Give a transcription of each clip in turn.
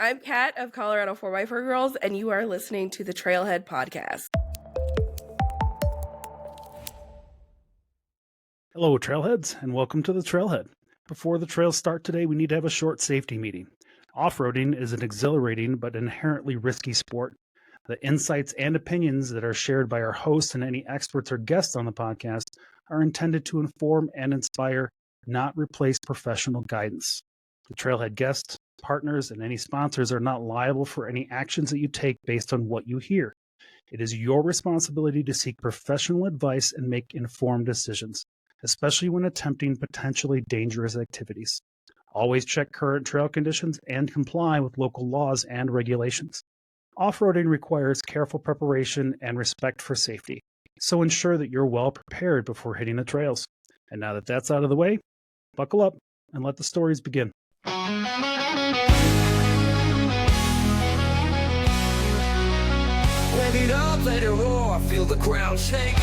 I'm Kat of Colorado 4x4 Girls, and you are listening to the Trailhead Podcast. Hello, Trailheads, and welcome to the Trailhead. Before the trails start today, we need to have a short safety meeting. Off-roading is an exhilarating but inherently risky sport. The insights and opinions that are shared by our hosts and any experts or guests on the podcast are intended to inform and inspire, not replace professional guidance. The Trailhead guests, partners, and any sponsors are not liable for any actions that you take based on what you hear. It is your responsibility to seek professional advice and make informed decisions, especially when attempting potentially dangerous activities. Always check current trail conditions and comply with local laws and regulations. Off-roading requires careful preparation and respect for safety, so ensure that you're well prepared before hitting the trails. And now that that's out of the way, buckle up and let the stories begin. Rev it up, let it roar, feel the ground shake.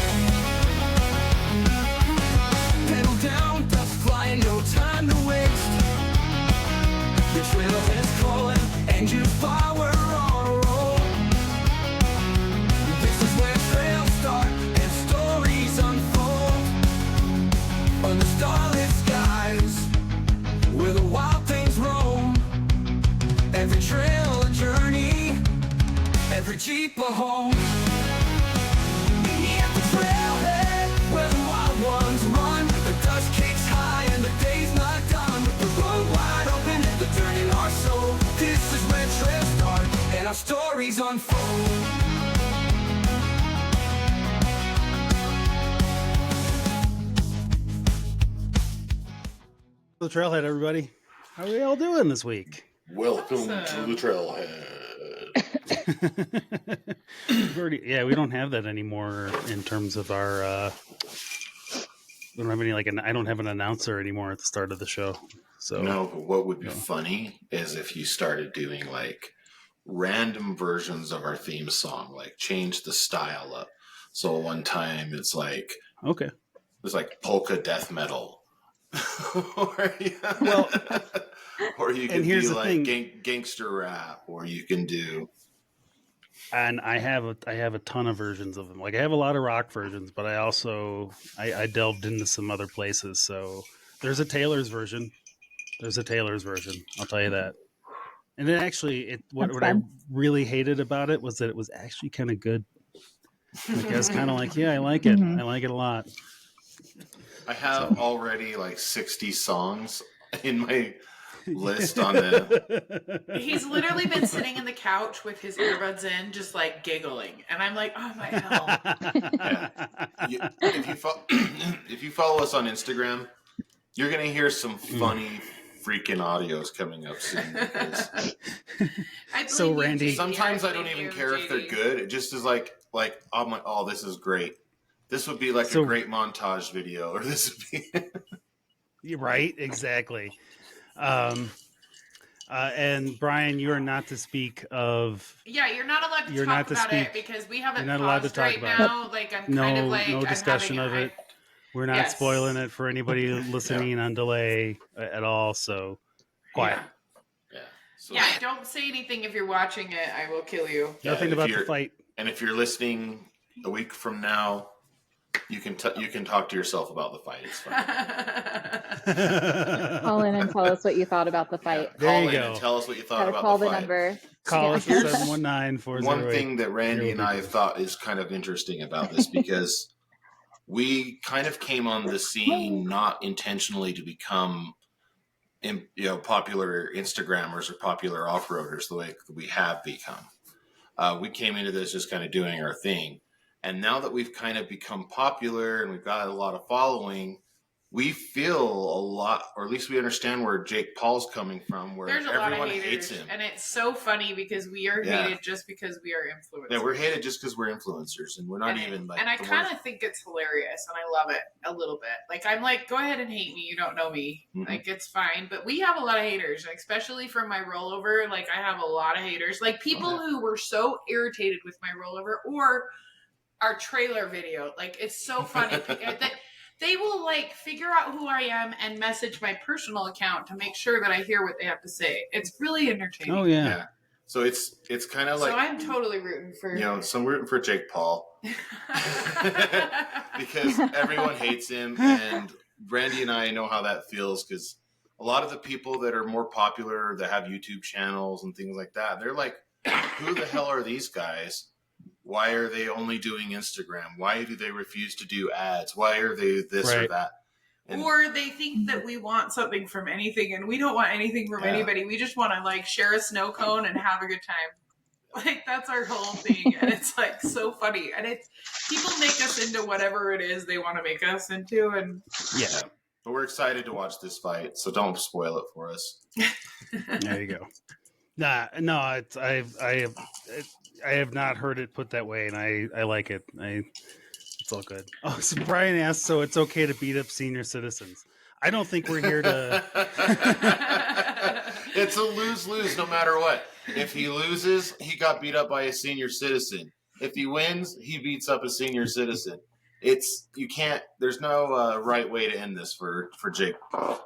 Pedal down, dust flying, no time to waste. The trail is calling, engine power on a roll. This is where trails start and stories unfold. On the starlit skies, where the wild things roam. Every trail a journey, every Jeep a home. Meet at the trailhead, where the wild ones run. The dust kicks high and the day's not done. The road wide open and the turn in our soul. This is where trails start and our stories unfold. The Trailhead, everybody. How are we all doing this week? Welcome to the Trailhead. We don't have that anymore in terms of our we don't have any I don't have an announcer anymore at the start of the show. So No, but what would be funny is if you started doing random versions of our theme song, change the style up. So one time it's okay. It's like polka death metal. or you can do gangster rap, or you can do. And I have a ton of versions of them. I have a lot of rock versions, but I also I delved into some other places. So there's a Taylor's version. I'll tell you that. And then what I really hated about it was that it was actually kind of good. I was kind of I like it. I like it a lot. I have already 60 songs in my list on the. He's literally been sitting in the couch with his earbuds in, just giggling, and I'm like, "Oh my hell!" Yeah. If you follow us on Instagram, you're gonna hear some funny freaking audios coming up soon. So Randy, sometimes I don't even care if they're good. It just is I'm like, oh, this is great. This would be a great montage video, or this would be. You're right, exactly. And Brian, you are not to speak of. Yeah, you're not allowed to talk about it because we have it not allowed to talk right about now. I'm no discussion of it. We're not spoiling it for anybody listening on delay at all. So quiet. Yeah. Don't say anything if you're watching it. I will kill you. Nothing about the fight. And if you're listening a week from now, you can talk to yourself about the fight. It's fine. Call in and tell us what you thought about the fight. Yeah, call in and tell us what you thought about the fight. Call the number. Call us at 719-408. One thing that Randy and I thought is kind of interesting about this, because we kind of came on the scene not intentionally to become popular Instagrammers or popular off-roaders the way we have become. We came into this just kind of doing our thing. And now that we've kind of become popular and we've got a lot of following, we feel a lot, or at least we understand where Jake Paul's coming from, where there's everyone hates him. And it's so funny because we are hated just because we are influencers. Yeah, we're hated just because we're influencers, and we're not even And I kind of think it's hilarious, and I love it a little bit. I'm go ahead and hate me. You don't know me. Mm-hmm. It's fine. But we have a lot of haters, especially from my rollover. I have a lot of haters. People who were so irritated with my rollover or our trailer video. It's so funny. They will like figure out who I am and message my personal account to make sure that I hear what they have to say. It's really entertaining. Oh yeah. Yeah. So it's kind of like, so I'm totally rooting for so I'm rooting for Jake Paul because everyone hates him, and Randy and I know how that feels because a lot of the people that are more popular that have YouTube channels and things like that, they're like, who the hell are these guys? Why are they only doing Instagram? Why do they refuse to do ads? Why are they this or that? And or they think that we want something from anything, and we don't want anything from anybody. We just want to like share a snow cone and have a good time. Like that's our whole thing, and it's like so funny. And it's people make us into whatever it is they want to make us into, and Yeah. But we're excited to watch this fight, so don't spoil it for us. There you go. No, I have not heard it put that way, and I like it. It's all good. Oh, so Brian asked, so it's okay to beat up senior citizens. I don't think we're here to. It's a lose-lose no matter what. If he loses, he got beat up by a senior citizen. If he wins, he beats up a senior citizen. You can't. There's no right way to end this for Jake Paul.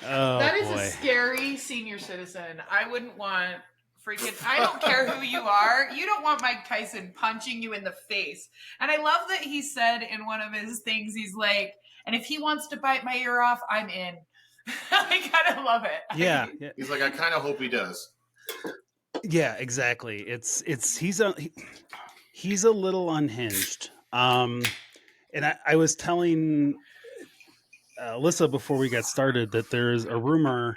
That is a scary senior citizen. I wouldn't want freaking. I don't care who you are. You don't want Mike Tyson punching you in the face. And I love that he said in one of his things, he's like, and if he wants to bite my ear off, I'm in. I kind of love it. Yeah. He's like, I kind of hope he does. Yeah, exactly. He's a little unhinged. And I was telling Alyssa before we got started that there's a rumor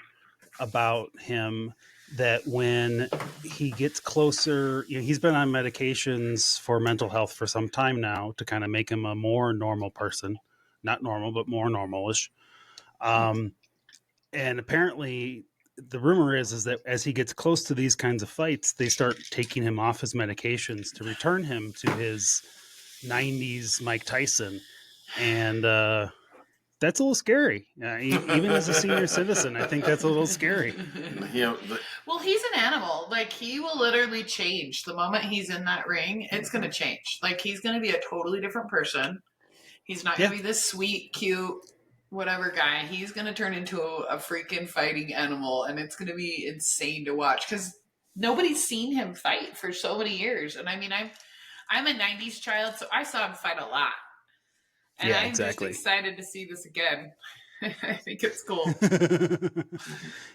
about him that when he gets closer, he's been on medications for mental health for some time now to kind of make him a more normal person. Not normal, but more normalish. And apparently the rumor is that as he gets close to these kinds of fights, they start taking him off his medications to return him to his 90s Mike Tyson. And that's a little scary. Even as a senior citizen, I think that's a little scary. Well, he's an animal. Like, he will literally change. The moment he's in that ring, it's going to change. Like, he's going to be a totally different person. He's not going to be this sweet, cute, whatever guy. He's going to turn into a freaking fighting animal, and it's going to be insane to watch because nobody's seen him fight for so many years. And I mean, I'm a 90s child, so I saw him fight a lot. And I'm just excited to see this again. I think it's cool.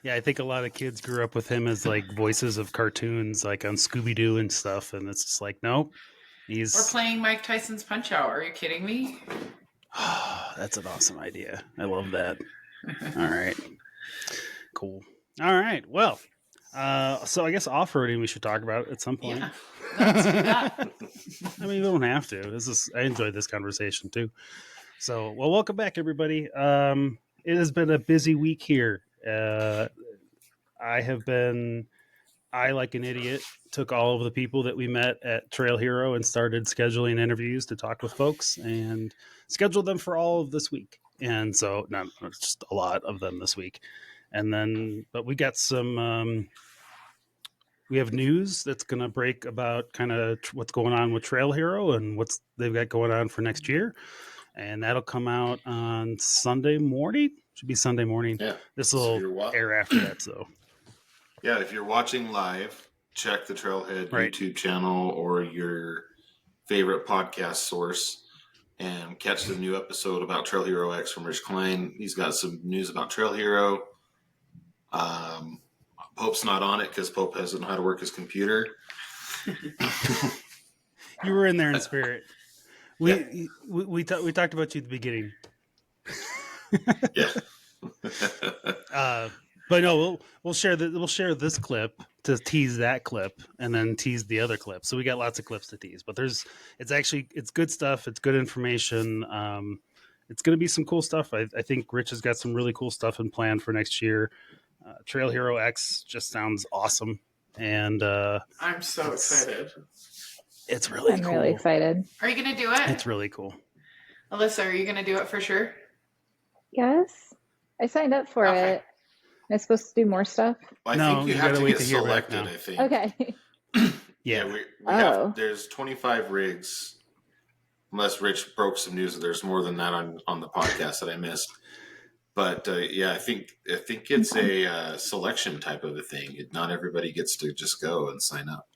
Yeah, I think a lot of kids grew up with him as like voices of cartoons, like on Scooby-Doo and stuff, and it's just like, nope. Or playing Mike Tyson's Punch-Out. Are you kidding me? That's an awesome idea. I love that. All right. Cool. All right. Well, so I guess off-roading we should talk about at some point. Yeah, let's do that. I mean, we don't have to. I enjoyed this conversation too. So, well, welcome back, everybody. It has been a busy week here. I, like an idiot, took all of the people that we met at Trail Hero and started scheduling interviews to talk with folks and scheduled them for all of this week. And so, not just a lot of them this week. And then, but we got some, we have news that's going to break about kind of what's going on with Trail Hero and what's they've got going on for next year. And that'll come out on Sunday morning. Should be Sunday morning. Yeah. This will air after that, so. Yeah, if you're watching live, check the Trailhead YouTube channel or your favorite podcast source and catch the new episode about Trail Hero X from Rich Klein. He's got some news about Trail Hero. Pope's not on it because Pope doesn't know how to work his computer. You were in there in spirit. We talked about you at the beginning. Yeah. But no, we'll share this clip to tease that clip and then tease the other clip. So we got lots of clips to tease, but it's good stuff. It's good information. It's going to be some cool stuff. I think Rich has got some really cool stuff in plan for next year. Trail Hero X just sounds awesome. And I'm so excited. It's really cool. I'm really excited. Are you going to do it? It's really cool. Alyssa, are you going to do it for sure? Yes. I signed up for it. Am I supposed to do more stuff? I think you have to get selected, I think. Okay. Yeah, we Oh. have. There's 25 rigs. Unless Rich broke some news that there's more than that on the podcast that I missed. But yeah, I think it's a selection type of a thing. Not everybody gets to just go and sign up.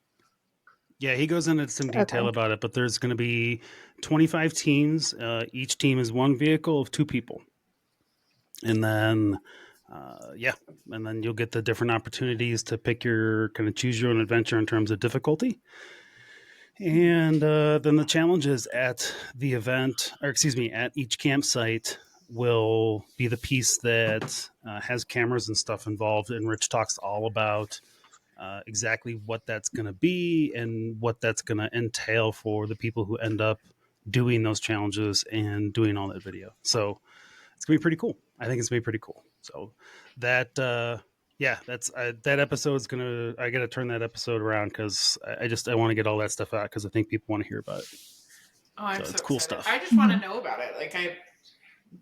Yeah, he goes into some detail about it, but there's going to be 25 teams. Each team is one vehicle of 2 people. And then, and then you'll get the different opportunities to pick your kind of choose your own adventure in terms of difficulty. And then the challenges at the event, at each campsite will be the piece that has cameras and stuff involved. And Rich talks all about exactly what that's going to be and what that's going to entail for the people who end up doing those challenges and doing all that video. So it's going to be pretty cool. I think it's going to be pretty cool. So that, that's that episode's going to, I got to turn that episode around because I want to get all that stuff out because I think people want to hear about it. Oh, I'm so it's so cool excited. stuff. I just want to know about it.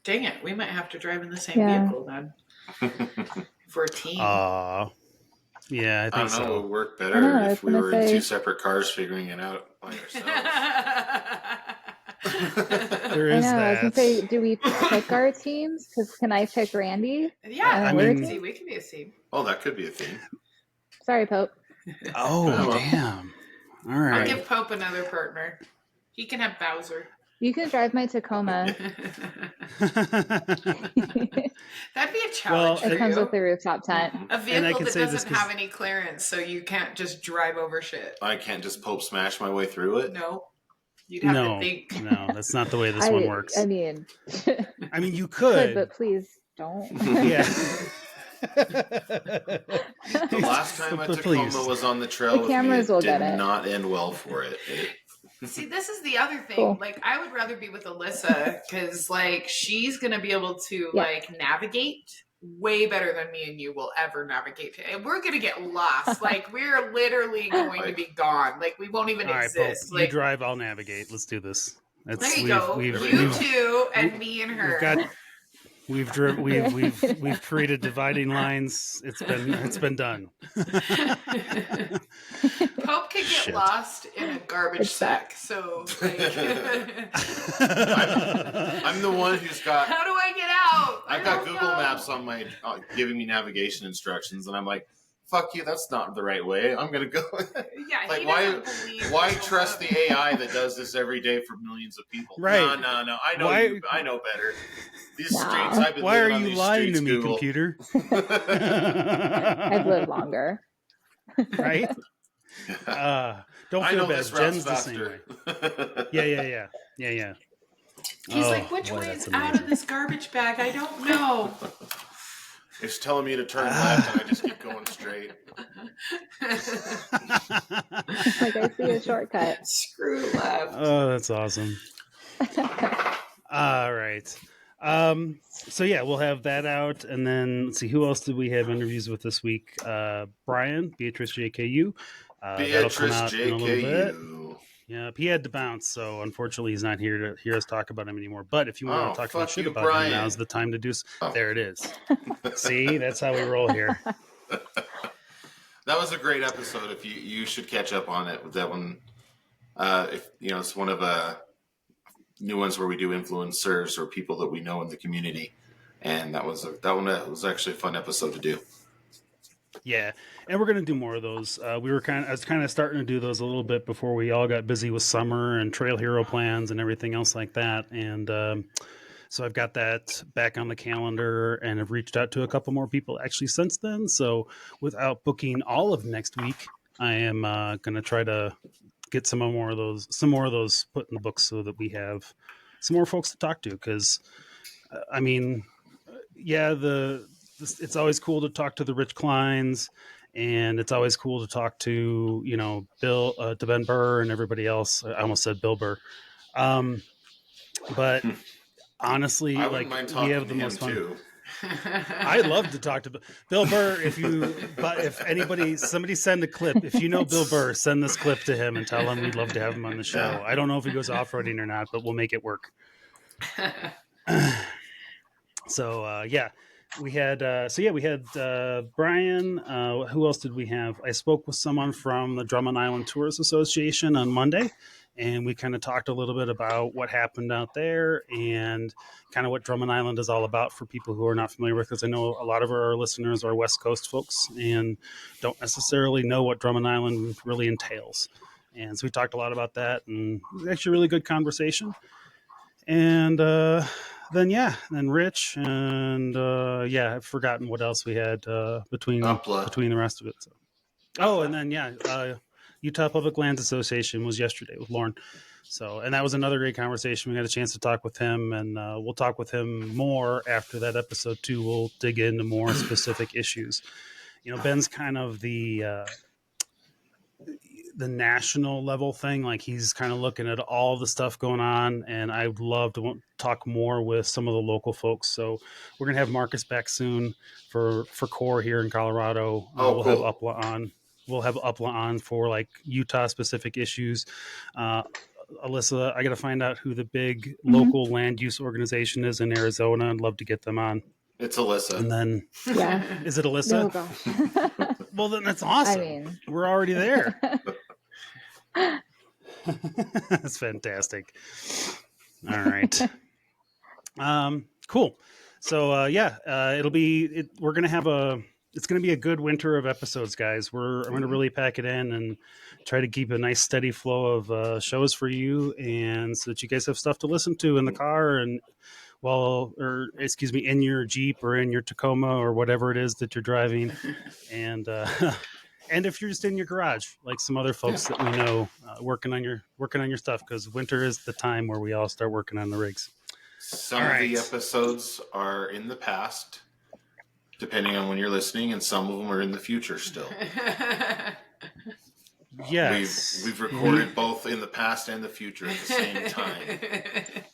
Dang it, we might have to drive in the same vehicle then. For a team. Yeah, I think don't know. so. It would work better if we were in 2 separate cars figuring it out by ourselves. There is that. I was going to say, do we pick our teams? Because can I pick Randy? Yeah, we can be a team. Oh, that could be a theme. Sorry, Pope. Oh, damn. All right. I'll give Pope another partner. He can have Bowser. You can drive my Tacoma. That'd be a challenge. It comes with a rooftop tent. A vehicle that doesn't have any clearance, so you can't just drive over shit. I can't just Pope smash my way through it? No. You'd have to think. No, that's not the way this one works. I mean, you could. But please don't. Yeah. The last time a Tacoma was on the trail with me, it did not end well for it. See, this is the other thing. Cool. I would rather be with Alyssa because, she's going to be able to, navigate way better than me and you will ever navigate. And we're going to get lost. We're literally going to be gone. We won't even exist. Pope, you drive, I'll navigate. Let's do this. There you go. You two and me and her. We've created dividing lines. It's been done. Pope could get lost in a garbage sack. So I'm the one who's got. How do I get out? I've got Google Maps on my giving me navigation instructions, and I'm like, "Fuck you! That's not the right way. I'm gonna go." Yeah. Why trust the AI that does this every day for millions of people? Right? No. I know better. These streets. I've been Why living are on you these lying streets, to me, Google. computer? I've lived longer. Right? Don't feel bad. Jen's the same way. Yeah. He's which way is out of this garbage bag? I don't know. It's telling me to turn left, and I just keep going straight. I see a shortcut. Screw left. Oh, that's awesome. All right. We'll have that out, and then let's see, who else did we have interviews with this week? Brian, Beatrice JKU. That'll come out in a little bit. Yep, he had to bounce, so unfortunately he's not here to hear us talk about him anymore. But if you want to talk some shit about him, now's the time to do so. There it is. See, that's how we roll here. That was a great episode. If you should catch up on it with that one. It's one of new ones where we do influencers or people that we know in the community, and that was actually a fun episode to do. Yeah, and we're gonna do more of those. I was kind of starting to do those a little bit before we all got busy with summer and Trail Hero plans and everything else like that. And so I've got that back on the calendar, and have reached out to a couple more people actually since then. So without booking all of next week, I am gonna try to get some more of those put in the books so that we have some more folks to talk to. Because it's always cool to talk to the Rich Kleins, and it's always cool to talk to, Bill, to Ben Burr and everybody else. I almost said Bill Burr. But honestly, we have the most fun. Too. I'd love to talk to Bill Burr. Somebody send a clip. If you know Bill Burr, send this clip to him and tell him we'd love to have him on the show. I don't know if he goes off-roading or not, but we'll make it work. So, we had Brian. Who else did we have? I spoke with someone from the Drummond Island Tourist Association on Monday, and we kind of talked a little bit about what happened out there and kind of what Drummond Island is all about for people who are not familiar with, because I know a lot of our listeners are West Coast folks and don't necessarily know what Drummond Island really entails. And so we talked a lot about that, and it was actually a really good conversation. And then Rich, and I've forgotten what else we had between the rest of it. So. Oh, and then Utah Public Lands Association was yesterday with Lauren. So, and that was another great conversation. We got a chance to talk with him, and we'll talk with him more after that episode too. We'll dig into more specific issues. You know, Ben's kind of the national level thing. Like, he's kind of looking at all the stuff going on, and I would love to talk more with some of the local folks. So we're going to have Marcus back soon for core here in Colorado. We'll have Upla on. We'll have Upla on for like Utah specific issues. Alyssa, I got to find out who the big local land use organization is in Arizona. I'd love to get them on. It's Alyssa. And then, is it Alyssa? No, well, then that's awesome. I mean, we're already there. That's fantastic. All right. Cool. So we're gonna have it's gonna be a good winter of episodes, guys. I'm gonna really pack it in and try to keep a nice steady flow of shows for you, and so that you guys have stuff to listen to in the car and in your Jeep or in your Tacoma or whatever it is that you're driving, and and if you're just in your garage, like some other folks that we know, working on your stuff, because winter is the time where we all start working on the rigs. Some of the episodes are in the past, depending on when you're listening, and some of them are in the future still. Yes. We've recorded both in the past and the future at the same time.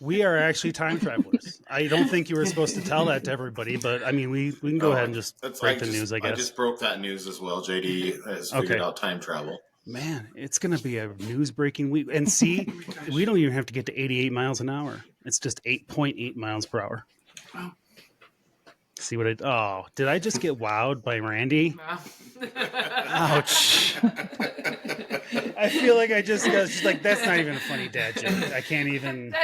We are actually time travelers. I don't think you were supposed to tell that to everybody, but I mean, we can go ahead and just break the news, I guess. I just broke that news as well. JD has figured out time travel. Man, it's going to be a news-breaking week. And see, we don't even have to get to 88 miles an hour. It's just 8.8 miles per hour. Wow. See what did I just get wowed by Randi? Wow. Ouch. I feel like I just got, she's like, that's not even a funny dad joke. I can't even.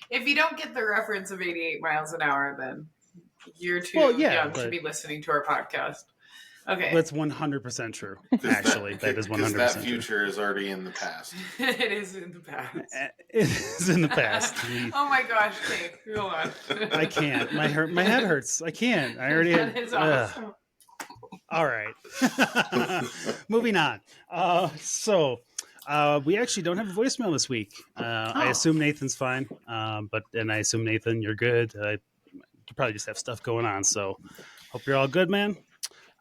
If you don't get the reference of 88 miles an hour, then you're too young to be listening to our podcast. Okay. That's 100% true. Actually, that is 100% true. That future is already in the past. It is in the past. It is in the past. Oh my gosh, Dave. Go on. I can't. My head hurts. I can't. I already had. That is awesome. All right. Moving on. We actually don't have a voicemail this week. I assume Nathan's fine. And I assume, Nathan, you're good. You probably just have stuff going on. So hope you're all good, man.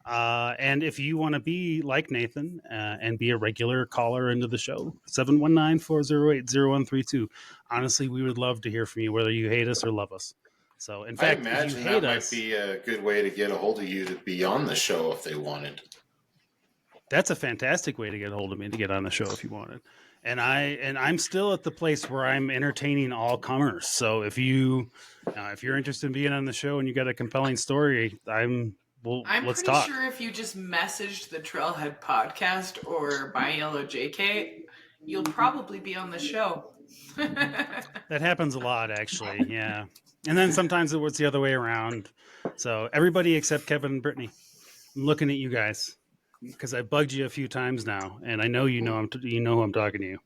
And if you want to be like Nathan and be a regular caller into the show, 719-408-0132. Honestly, we would love to hear from you, whether you hate us or love us. So, in fact, I imagine that might be a good way to get a hold of you to be on the show if they wanted. That's a fantastic way to get a hold of me, to get on the show if you wanted. And I'm still at the place where I'm entertaining all comers. So if you're interested in being on the show and you got a compelling story, I'm let's pretty talk. sure if you just messaged the Trailhead Podcast or Buy Yellow JK, you'll probably be on the show. That happens a lot, actually. Yeah. And then sometimes it was the other way around. So everybody except Kevin and Brittany, I'm looking at you guys because I bugged you a few times now, and I know you know who I'm talking to you.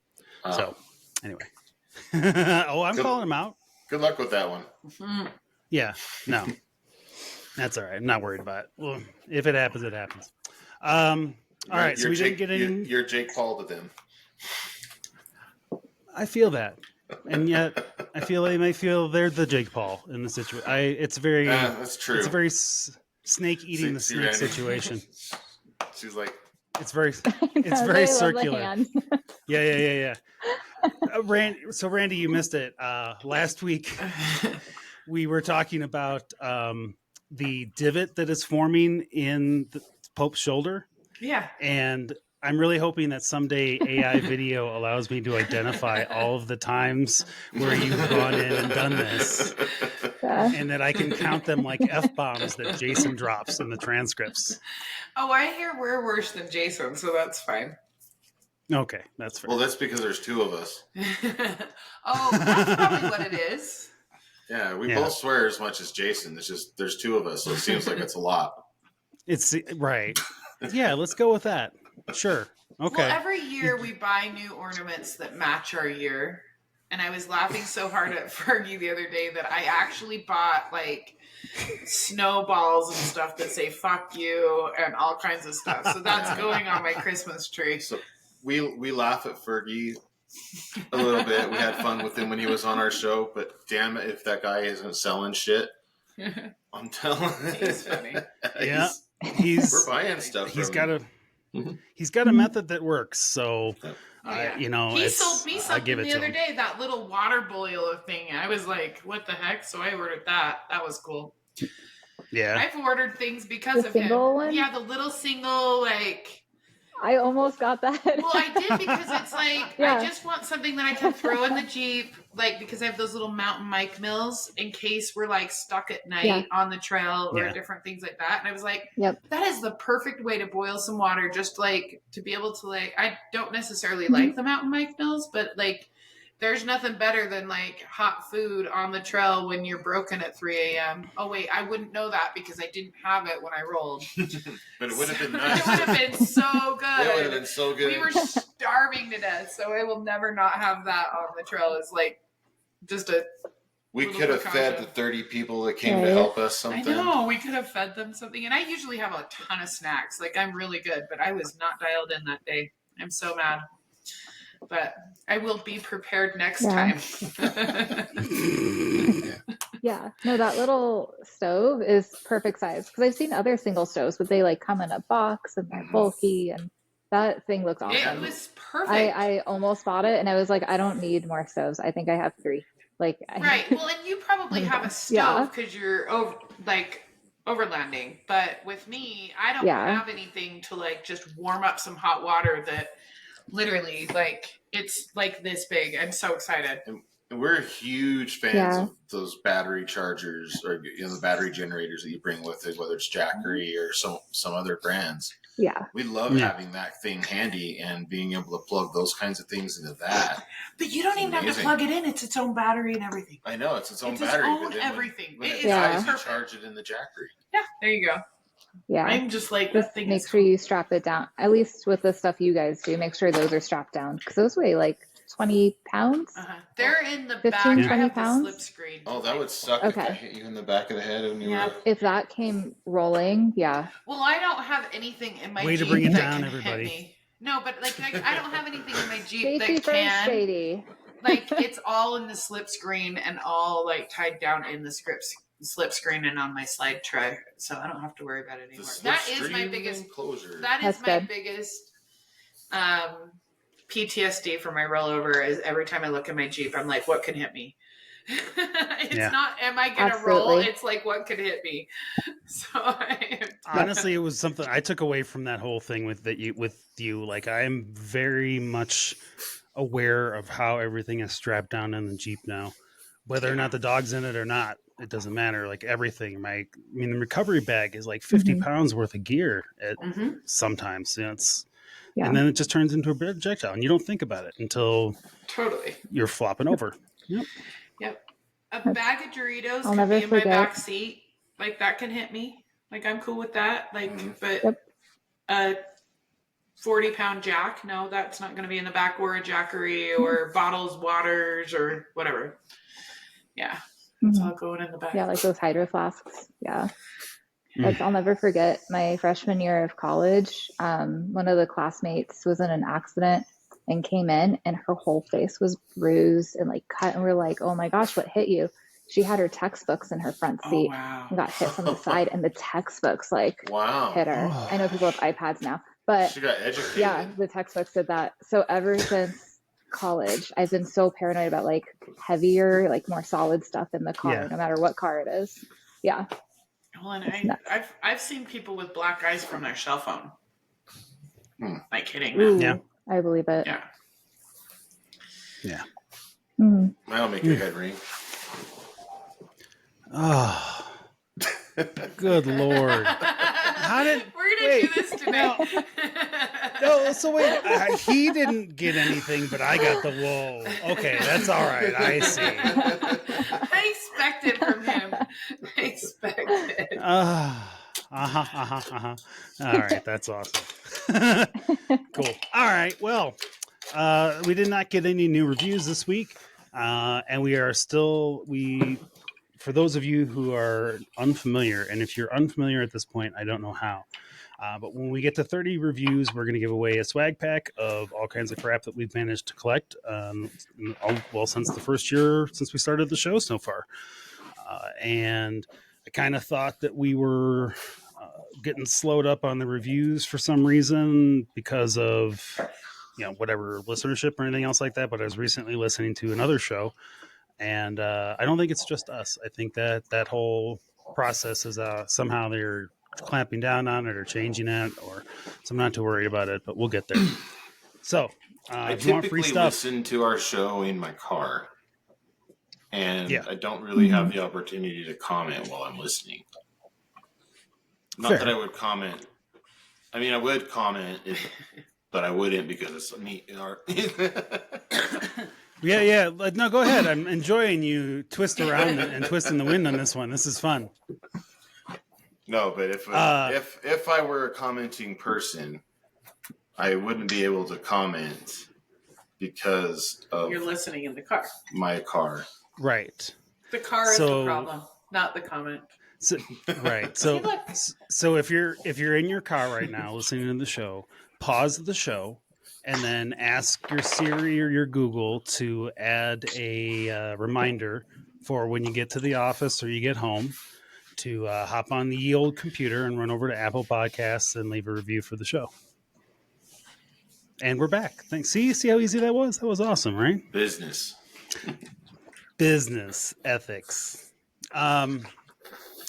So anyway, I'm calling him out. Good luck with that one. Yeah. No. That's all right. I'm not worried about it. Well, if it happens, it happens. All right. So we didn't get any. You're Jake Paul to them. I feel that, and yet I feel they may feel they're the Jake Paul in the situation. It's very. That's true. It's a very snake eating the snake situation. She's like. It's very. It's very circular. Yeah. Randy, you missed it. Last week, we were talking about the divot that is forming in the Pope's shoulder. Yeah. And I'm really hoping that someday AI video allows me to identify all of the times where you've gone in and done this. Yeah. and that I can count them like F-bombs that Jason drops in the transcripts. Oh, I hear we're worse than Jason, so that's fine. Okay, that's fair. Well, that's because there's two of us. Oh, that's probably what it is. Yeah, we both swear as much as Jason. It's just there's two of us, so it seems like it's a lot. It's right. Yeah, let's go with that. Sure. Okay. Well, every year we buy new ornaments that match our year. And I was laughing so hard at Fergie the other day that I actually bought like snowballs and stuff that say "fuck you" and all kinds of stuff. So that's going on my Christmas tree. So we laugh at Fergie a little bit. We had fun with him when he was on our show, but damn it, if that guy isn't selling shit, I'm telling you, He's funny. Yeah, we're buying stuff. He's got a method that works. So. Oh, yeah. He sold me something the other day, that little water boiler thing. I was like, what the heck? So I ordered that. That was cool. Yeah. I've ordered things because of him. One? Yeah, the little single, like... I almost got that. Well, I did because it's like, yeah. I just want something that I can throw in the Jeep, like, because I have those little mountain mic mills in case we're like stuck at night on the trail or different things like that. And I was like, that is the perfect way to boil some water, just like to be able to like, I don't necessarily like the mountain mic mills, but like, there's nothing better than like hot food on the trail when you're broken at 3 a.m. Oh, wait, I wouldn't know that because I didn't have it when I rolled. But it would have been nice. It would have been so good. It would have been so good. We were starving to death, so I will never not have that on the trail. It's like just a. We could have fed the 30 people that came to help us something. I know, we could have fed them something. And I usually have a ton of snacks. Like, I'm really good, but I was not dialed in that day. I'm so mad. But I will be prepared next time. Yeah. No, that little stove is perfect size. Because I've seen other single stoves, but they like come in a box and they're bulky, and that thing looks awesome. It was perfect. I almost bought it, and I was like, I don't need more stoves. I think I have 3. Like, right. Well, and you probably have a stove because you're overlanding. But with me, I don't have anything to like just warm up some hot water that literally like it's like this big. I'm so excited. And we're huge fans of those battery chargers or the battery generators that you bring with it, whether it's Jackery or some other brands. Yeah. We love having that thing handy and being able to plug those kinds of things into that. But you don't even have to plug it in. It's its own battery and everything. I know. It's its own it's battery. Its own but everything. When it dies, you charge it in the Jackery. Yeah. There you go. Yeah. I'm just like, just make sure you strap it down. At least with the stuff you guys do, make sure those are strapped down. Because those weigh like 20 pounds. They're in the 15, back. 20 I have pounds? the slip screen. Oh, that would suck if that hit you in the back of the head when you were... If that came rolling, Well, I don't have anything in my Way Jeep to bring it that down, can everybody. hit me. No, but like I don't have anything in my Jeep Shady that can. Shady. Like it's all in the slip screen and all like tied down in the slip screen and on my slide tray, so I don't have to worry about it anymore. That is my biggest closure. That is my biggest PTSD for my rollover. Is every time I look at my Jeep, I'm like, what can hit me? It's not, am I going to roll? It's like, what could hit me? So honestly, it was something I took away from that whole thing with you. Like, I am very much aware of how everything is strapped down in the Jeep now, whether or not the dog's in it or not. It doesn't matter. Like everything, the recovery bag is like 50 pounds worth of gear sometimes. And then it just turns into a projectile, and you don't think about it until you're flopping over. Yep. A bag of Doritos can be in my back seat. Like that can hit me. Like I'm cool with that. Like, but a 40-pound Jack, no, that's not going to be in the back, or a Jackery or bottles, waters, or whatever. Yeah. It's all going in the back. Yeah, like those hydro flasks. Yeah. I'll never forget my freshman year of college. One of the classmates was in an accident and came in, and her whole face was bruised and like cut. And we're like, oh my gosh, what hit you? She had her textbooks in her front seat and got hit from the side, and the textbooks like hit her. I know people have iPads now, but she got educated. Yeah, the textbooks did that. So ever since college, I've been so paranoid about like heavier, like more solid stuff in the car, no matter what car it is. Yeah. Well, and I've seen people with black eyes from their cell phone. Like hitting them. Yeah, I believe it. Yeah. That'll make your head ring. Oh, good Lord. We're gonna do this tonight. No, so wait, he didn't get anything, but I got the whoa. Okay, that's all right. I see. I expected from him. I expected. All right, that's awesome. Cool. All right, well, we did not get any new reviews this week, and we are still for those of you who are unfamiliar, and if you're unfamiliar at this point, I don't know how. But when we get to 30 reviews, we're going to give away a swag pack of all kinds of crap that we've managed to collect. Since the first year, since we started the show so far. And I kind of thought that we were getting slowed up on the reviews for some reason because of, whatever listenership or anything else like that. But I was recently listening to another show, and I don't think it's just us. I think that whole process is somehow they're clamping down on it or changing it, so I'm not too worried about it, but we'll get there. So I if you want free typically stuff, listen to our show in my car, and Yeah. I don't really have the opportunity to comment while I'm listening. Not Fair. that I would comment. I mean, I would comment, but I wouldn't because it's neat. Yeah. No, go ahead. I'm enjoying you twist around and twisting the wind on this one. This is fun. No, but if I were a commenting person, I wouldn't be able to comment because of You're listening in the car. my car. Right. The car is the problem, not the comment. So, right. So if you're in your car right now listening to the show, pause the show and then ask your Siri or your Google to add a reminder for when you get to the office or you get home to hop on the ye old computer and run over to Apple Podcasts and leave a review for the show. And we're back. Thanks. See how easy that was? That was awesome, right? Business Ethics.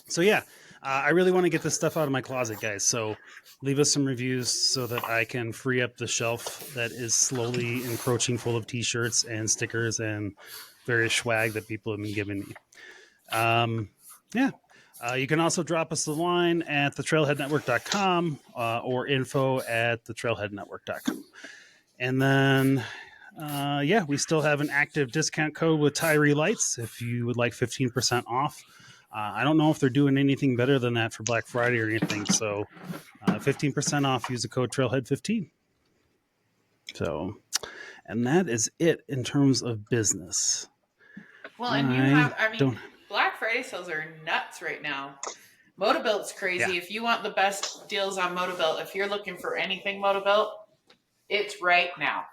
So yeah, I really want to get this stuff out of my closet, guys. So leave us some reviews so that I can free up the shelf that is slowly encroaching full of t-shirts and stickers and various swag that people have been giving me. You can also drop us a line at thetrailheadnetwork.com or info@thetrailheadnetwork.com. And then, we still have an active discount code with Tyree Lights if you would like 15% off. I don't know if they're doing anything better than that for Black Friday or anything. So 15% off, use the code Trailhead15. So, and that is it in terms of business. Well, and Black Friday sales are nuts right now. Motobilt's crazy. Yeah. If you want the best deals on Motobilt, if you're looking for anything Motobilt, it's right now.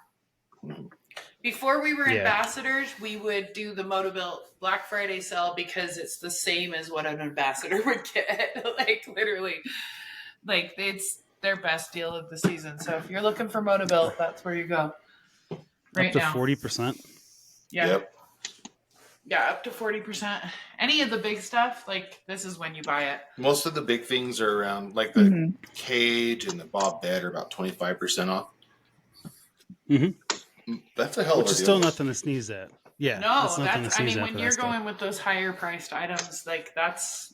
Before we were ambassadors, we would do the Motobilt Black Friday sale because it's the same as what an ambassador would get. Literally. It's their best deal of the season. So if you're looking for Motobilt, that's where you go. Right now. Up to 40%. Yeah. Yep. Yeah, up to 40%. Any of the big stuff, this is when you buy it. Most of the big things are around, the cage and the Bob bed are about 25% off. Mm-hmm. That's a hell of a deal. Which is still nothing to sneeze at. Yeah. No, when you're going with those higher priced items, that's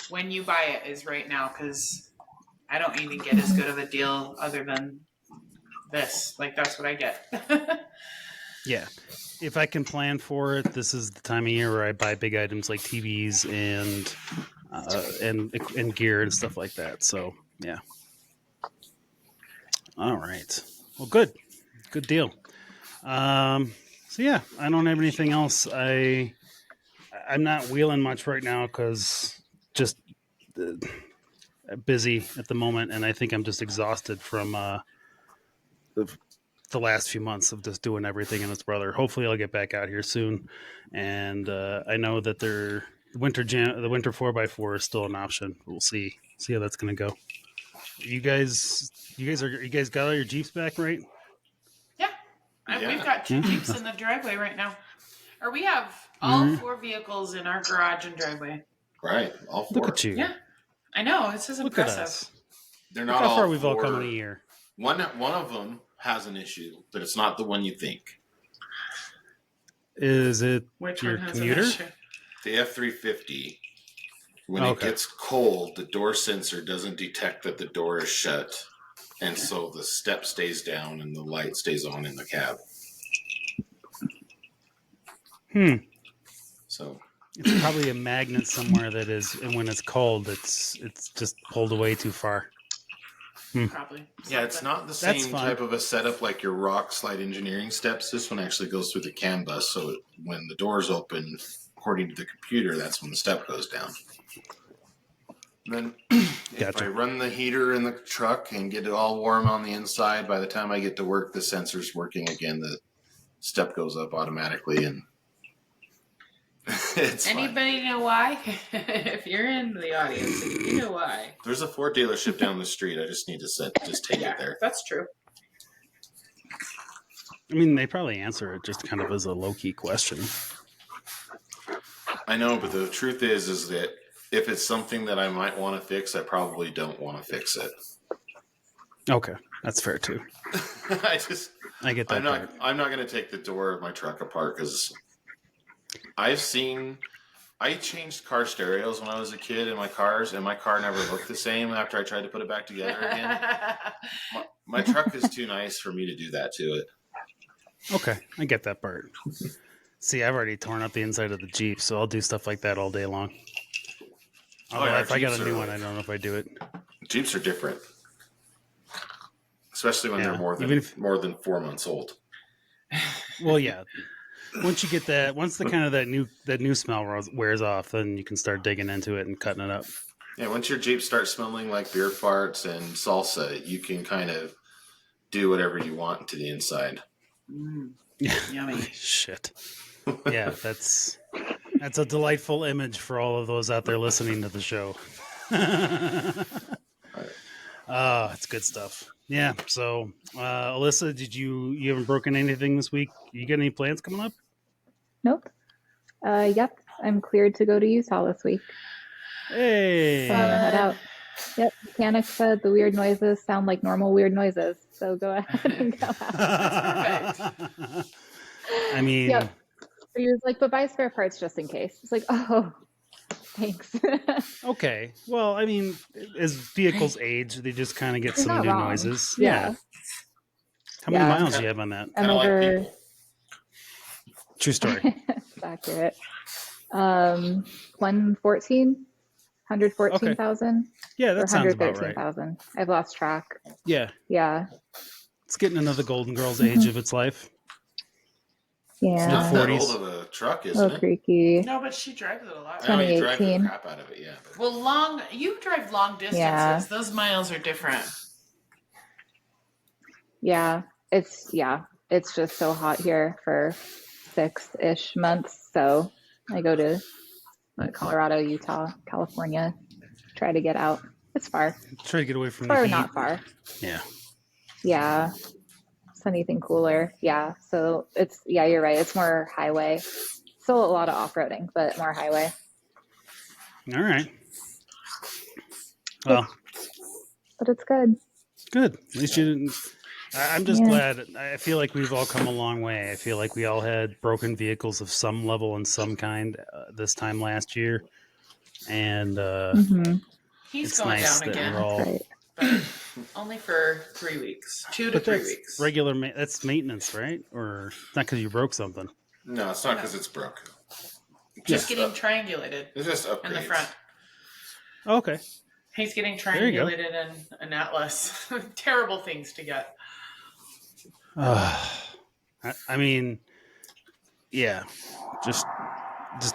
when you buy it is right now, because I don't even get as good of a deal other than this. That's what I get. Yeah. If I can plan for it, this is the time of year where I buy big items like TVs and gear and stuff like that. So, yeah. All right. Well, good deal. I don't have anything else. I'm not wheeling much right now because just busy at the moment, and I think I'm just exhausted from the last few months of just doing everything and its brother. Hopefully I'll get back out here soon. And I know that the winter 4x4 is still an option. We'll see how that's going to go. You guys got all your Jeeps back, right? Yeah. We've got 2 Jeeps in the driveway right now. Or we have all 4 vehicles in our garage and driveway. Right. All 4. Look at you. Yeah. I know. This is Look at impressive. us. They're not Look how all far we've 4. all come in a year. One of them has an issue, but it's not the one you think. Is it Which your one has commuter? an issue? The F-350 When it gets cold, the door sensor doesn't detect that the door is shut. And so the step stays down and the light stays on in the cab. So it's probably a magnet somewhere that is, and when it's cold, it's just pulled away too far. Probably. yeah, it's not the same type of a setup like your rock slide engineering steps. This one actually goes through the CAN bus, so when the doors open, according to the computer, that's when the step goes down. And then if I run the heater in the truck and get it all warm on the inside, by the time I get to work, the sensor's working again. The step goes up automatically, and it's Anybody know why? If you're in the audience, if you know why. There's a Ford dealership down the street. I just need to take it there. That's true. I mean, they probably answer it just kind of as a low-key question. I know, but the truth is that if it's something that I might want to fix, I probably don't want to fix it. Okay, that's fair too. I get that. I'm not going to take the door of my truck apart because I changed car stereos when I was a kid in my cars, and my car never looked the same after I tried to put it back together again. My truck is too nice for me to do that to it. Okay, I get that part. See, I've already torn up the inside of the Jeep, so I'll do stuff like that all day long. Although if I got a new one, I don't know if I do it. Jeeps are different, especially when they're more than 4 months old. Well, yeah. Once you get that new smell wears off, then you can start digging into it and cutting it up. Yeah, once your Jeep starts smelling like beer farts and salsa, you can kind of do whatever you want to the inside. Yeah. Yummy. Shit. Yeah, that's a delightful image for all of those out there listening to the show. It's good stuff. Yeah. So, Alyssa, you haven't broken anything this week? You got any plans coming up? Nope. Yep. I'm cleared to go to Utah this week. Hey. So I'm gonna head out. Yep. Mechanic said the weird noises sound like normal weird noises. So go ahead and go out. I mean, yep. He was like, but buy spare parts just in case. It's like, oh, thanks. Okay. Well, I mean, as vehicles age, they just kind of get You're some new wrong. noises. Yeah. How many miles do you have on that? I'm over. True story. It's accurate. 114,000. Okay. Yeah, that sounds about right. 113,000. I've lost track. Yeah. Yeah. It's getting another Golden Girls age of its life. Yeah. It's not that old of a truck, isn't it? Creaky. No, but she drives it a lot. 2018. I know you drive the crap out of it, yeah. Well, you drive long distances. Yeah. Those miles are different. Yeah. It's just so hot here for 6-ish months. So I go to Colorado, Utah, California, try to get out. It's far. Try to get away from the heat. Not far. Yeah. Yeah. It's anything cooler. Yeah. So you're right. It's more highway. Still a lot of off-roading, but more highway. All right. Well. But it's good. Good. At least you didn't. I'm just glad. I feel like we've all come a long way. I feel like we all had broken vehicles of some level and some kind this time last year. And he's it's going nice down that again. we're all... But only for 3 weeks. 2 to 3 weeks. Regular that's maintenance, right? Or not because you broke something? No, it's not because it's broke. Just getting triangulated. It's just upgrades. In the front. Oh, okay. He's getting triangulated in an Atlas. Terrible things to get. I mean, yeah. Just.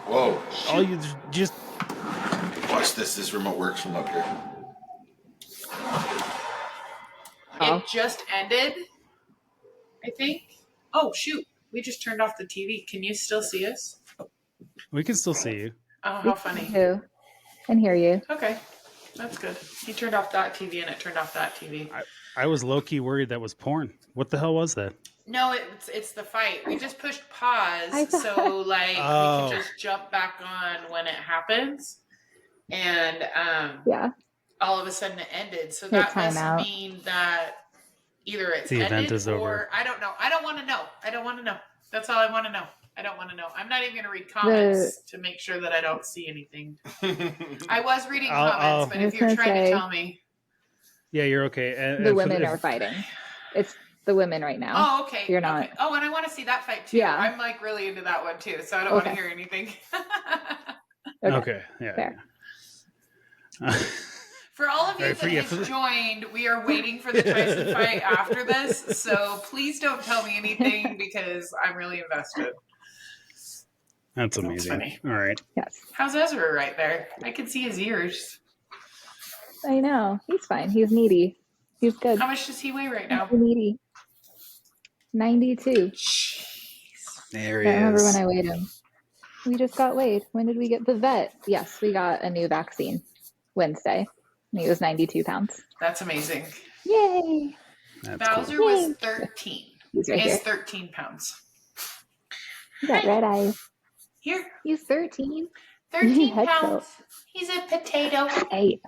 Whoa! All you just watch this. This remote works from up here. It just ended, I think. Oh, shoot. We just turned off the TV. Can you still see us? We can still see you. Oh, how funny. You can hear you. Okay. That's good. He turned off that TV and it turned off that TV. I was low-key worried that was porn. What the hell was that? No, it's the fight. We just pushed pause so we can just jump back on when it happens. And all of a sudden it ended. So that must mean that either it's the ended event is or over. I don't know. I don't want to know. That's all I want to know. I don't want to know. I'm not even going to read comments to make sure that I don't see anything. I was reading comments, but if you're trying to tell me. Yeah, you're okay. And the women are fighting. It's the women right now. Oh, okay. You're not. Okay. Oh, and I want to see that fight too. Yeah. I'm like really into that one too, so I don't want to hear anything. Okay. Yeah. Fair. For all of you that have joined, we are waiting for the Tyson fight after this, so please don't tell me anything because I'm really invested. That's amazing. That's funny. All right. Yes. How's Ezra right there? I can see his ears. I know. He's fine. He's needy. He's good. How much does he weigh right now? He's needy. 92. Jeez. There he I remember is. when I weighed him. We just got weighed. When did we get the vet? Yes, we got a new vaccine Wednesday. And he was 92 pounds. That's amazing. Yay! Bowser was 13. He's right He's here. 13 pounds. He got red eyes. Here. He's 13. 13 Head pounds. tilt. He's a potato. Hey,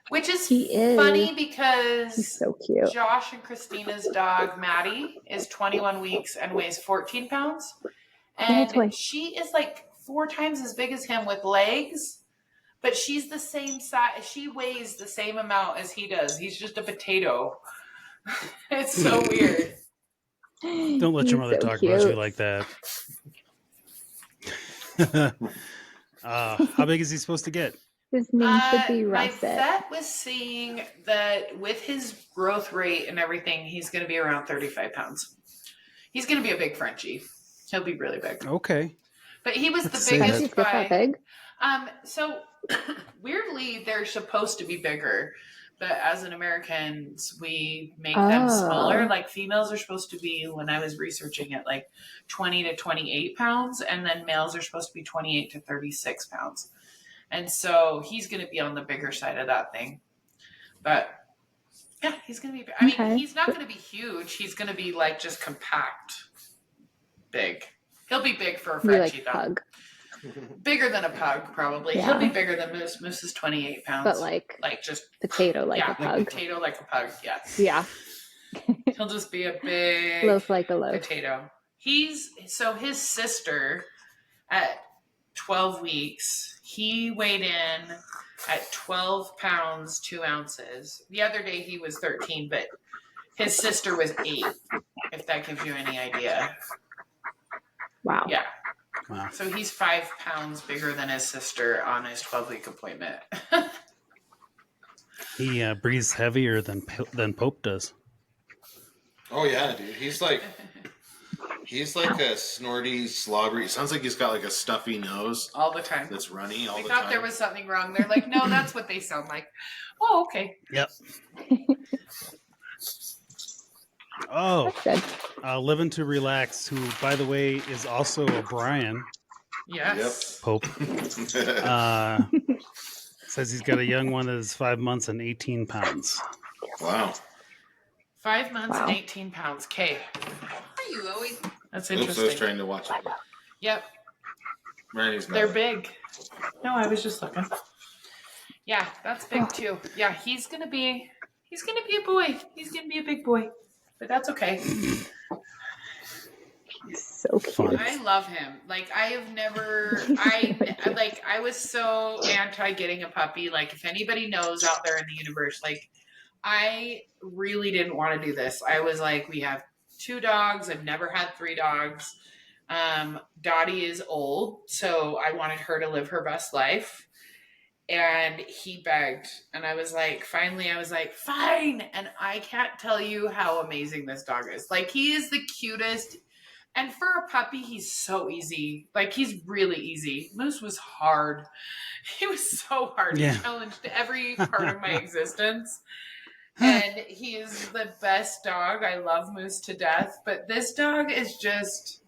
Which is he is. funny because He's so cute. Josh and Christina's dog, Maddie, is 21 weeks and weighs 14 pounds. And she is like 4 times as big as him with legs, but she's the same size. She weighs the same amount as he does. He's just a potato. It's so weird. Don't let your mother talk about you like that. How big is he supposed to get? His name should be my Russet. vet was seeing that with his growth rate and everything, he's going to be around 35 pounds. He's going to be a big Frenchie. He'll be really big. Okay. But he was the biggest Frenchies get that big? So weirdly, they're supposed to be bigger. But as an Americans, we make them smaller. Like females are supposed to be, when I was researching it, like 20 to 28 pounds. And then males are supposed to be 28 to 36 pounds. And so he's going to be on the bigger side of that thing. But yeah, he's going to be, I mean, he's not going to be huge. He's going to be like just compact, big. He'll be big for a Frenchie dog. Pug. Bigger than a pug, probably. Yeah. He'll be bigger than Moose. Moose is 28 pounds. But like just potato like a pug. Potato like a pug, yes. Yeah. He'll just be a big loaf like a loaf. Potato. So his sister at 12 weeks, he weighed in at 12 pounds, 2 ounces. The other day he was 13, but his sister was 8, if that gives you any idea. Wow. Yeah. Wow. So he's 5 pounds bigger than his sister on his 12-week appointment. He breathes heavier than Pope does. Oh yeah, dude. He's like a snorty, slobbery. Sounds like he's got like a stuffy nose all the time. That's runny all the time. We thought there was something wrong. They're like, no, that's what they sound like. Oh, okay. Yep. Living to Relax, who, by the way, is also a Brian. Yes. Pope. Says he's got a young one that is 5 months and 18 pounds. Wow. 5 months and 18 pounds. Okay. Are you always? That's interesting. I was trying to watch it. Yep. Randy's They're big. No, I was just looking. Yeah, that's big too. Yeah, he's gonna be a boy. He's gonna be a big boy. But that's okay. So cute. I love him. Like I was so anti getting a puppy. Like if anybody knows out there in the universe, like I really didn't want to do this. I was like, we have 2 dogs. I've never had 3 dogs. Dottie is old, so I wanted her to live her best life. And he begged, and I was like, finally, fine. And I can't tell you how amazing this dog is. Like, he is the cutest. And for a puppy, he's so easy. Like, he's really easy. Moose was hard. He was so hard. Yeah. He challenged every part of my existence. And he is the best dog. I love Moose to death. But this dog is just...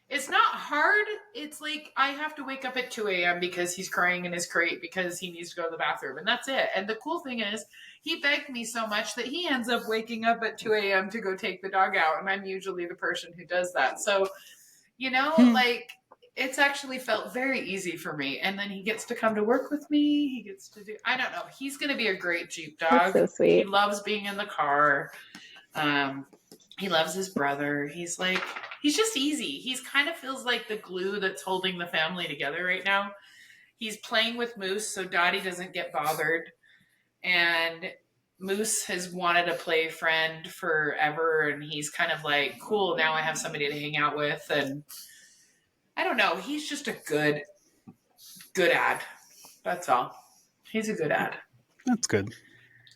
It's not hard. It's like I have to wake up at 2 a.m. because he's crying in his crate because he needs to go to the bathroom. And that's it. And the cool thing is he begged me so much that he ends up waking up at 2 a.m. to go take the dog out. And I'm usually the person who does that. So, like it's actually felt very easy for me. And then he gets to come to work with me. He gets to do, I don't know. He's going to be a great Jeep dog. That's so sweet. He loves being in the car. He loves his brother. He's like, He's just easy. He's kind of feels like the glue that's holding the family together right now. He's playing with Moose so Dottie doesn't get bothered. And Moose has wanted a play friend forever, and he's kind of like, cool, now I have somebody to hang out with. And I don't know, he's just a good ad. That's all. He's a good ad. That's good.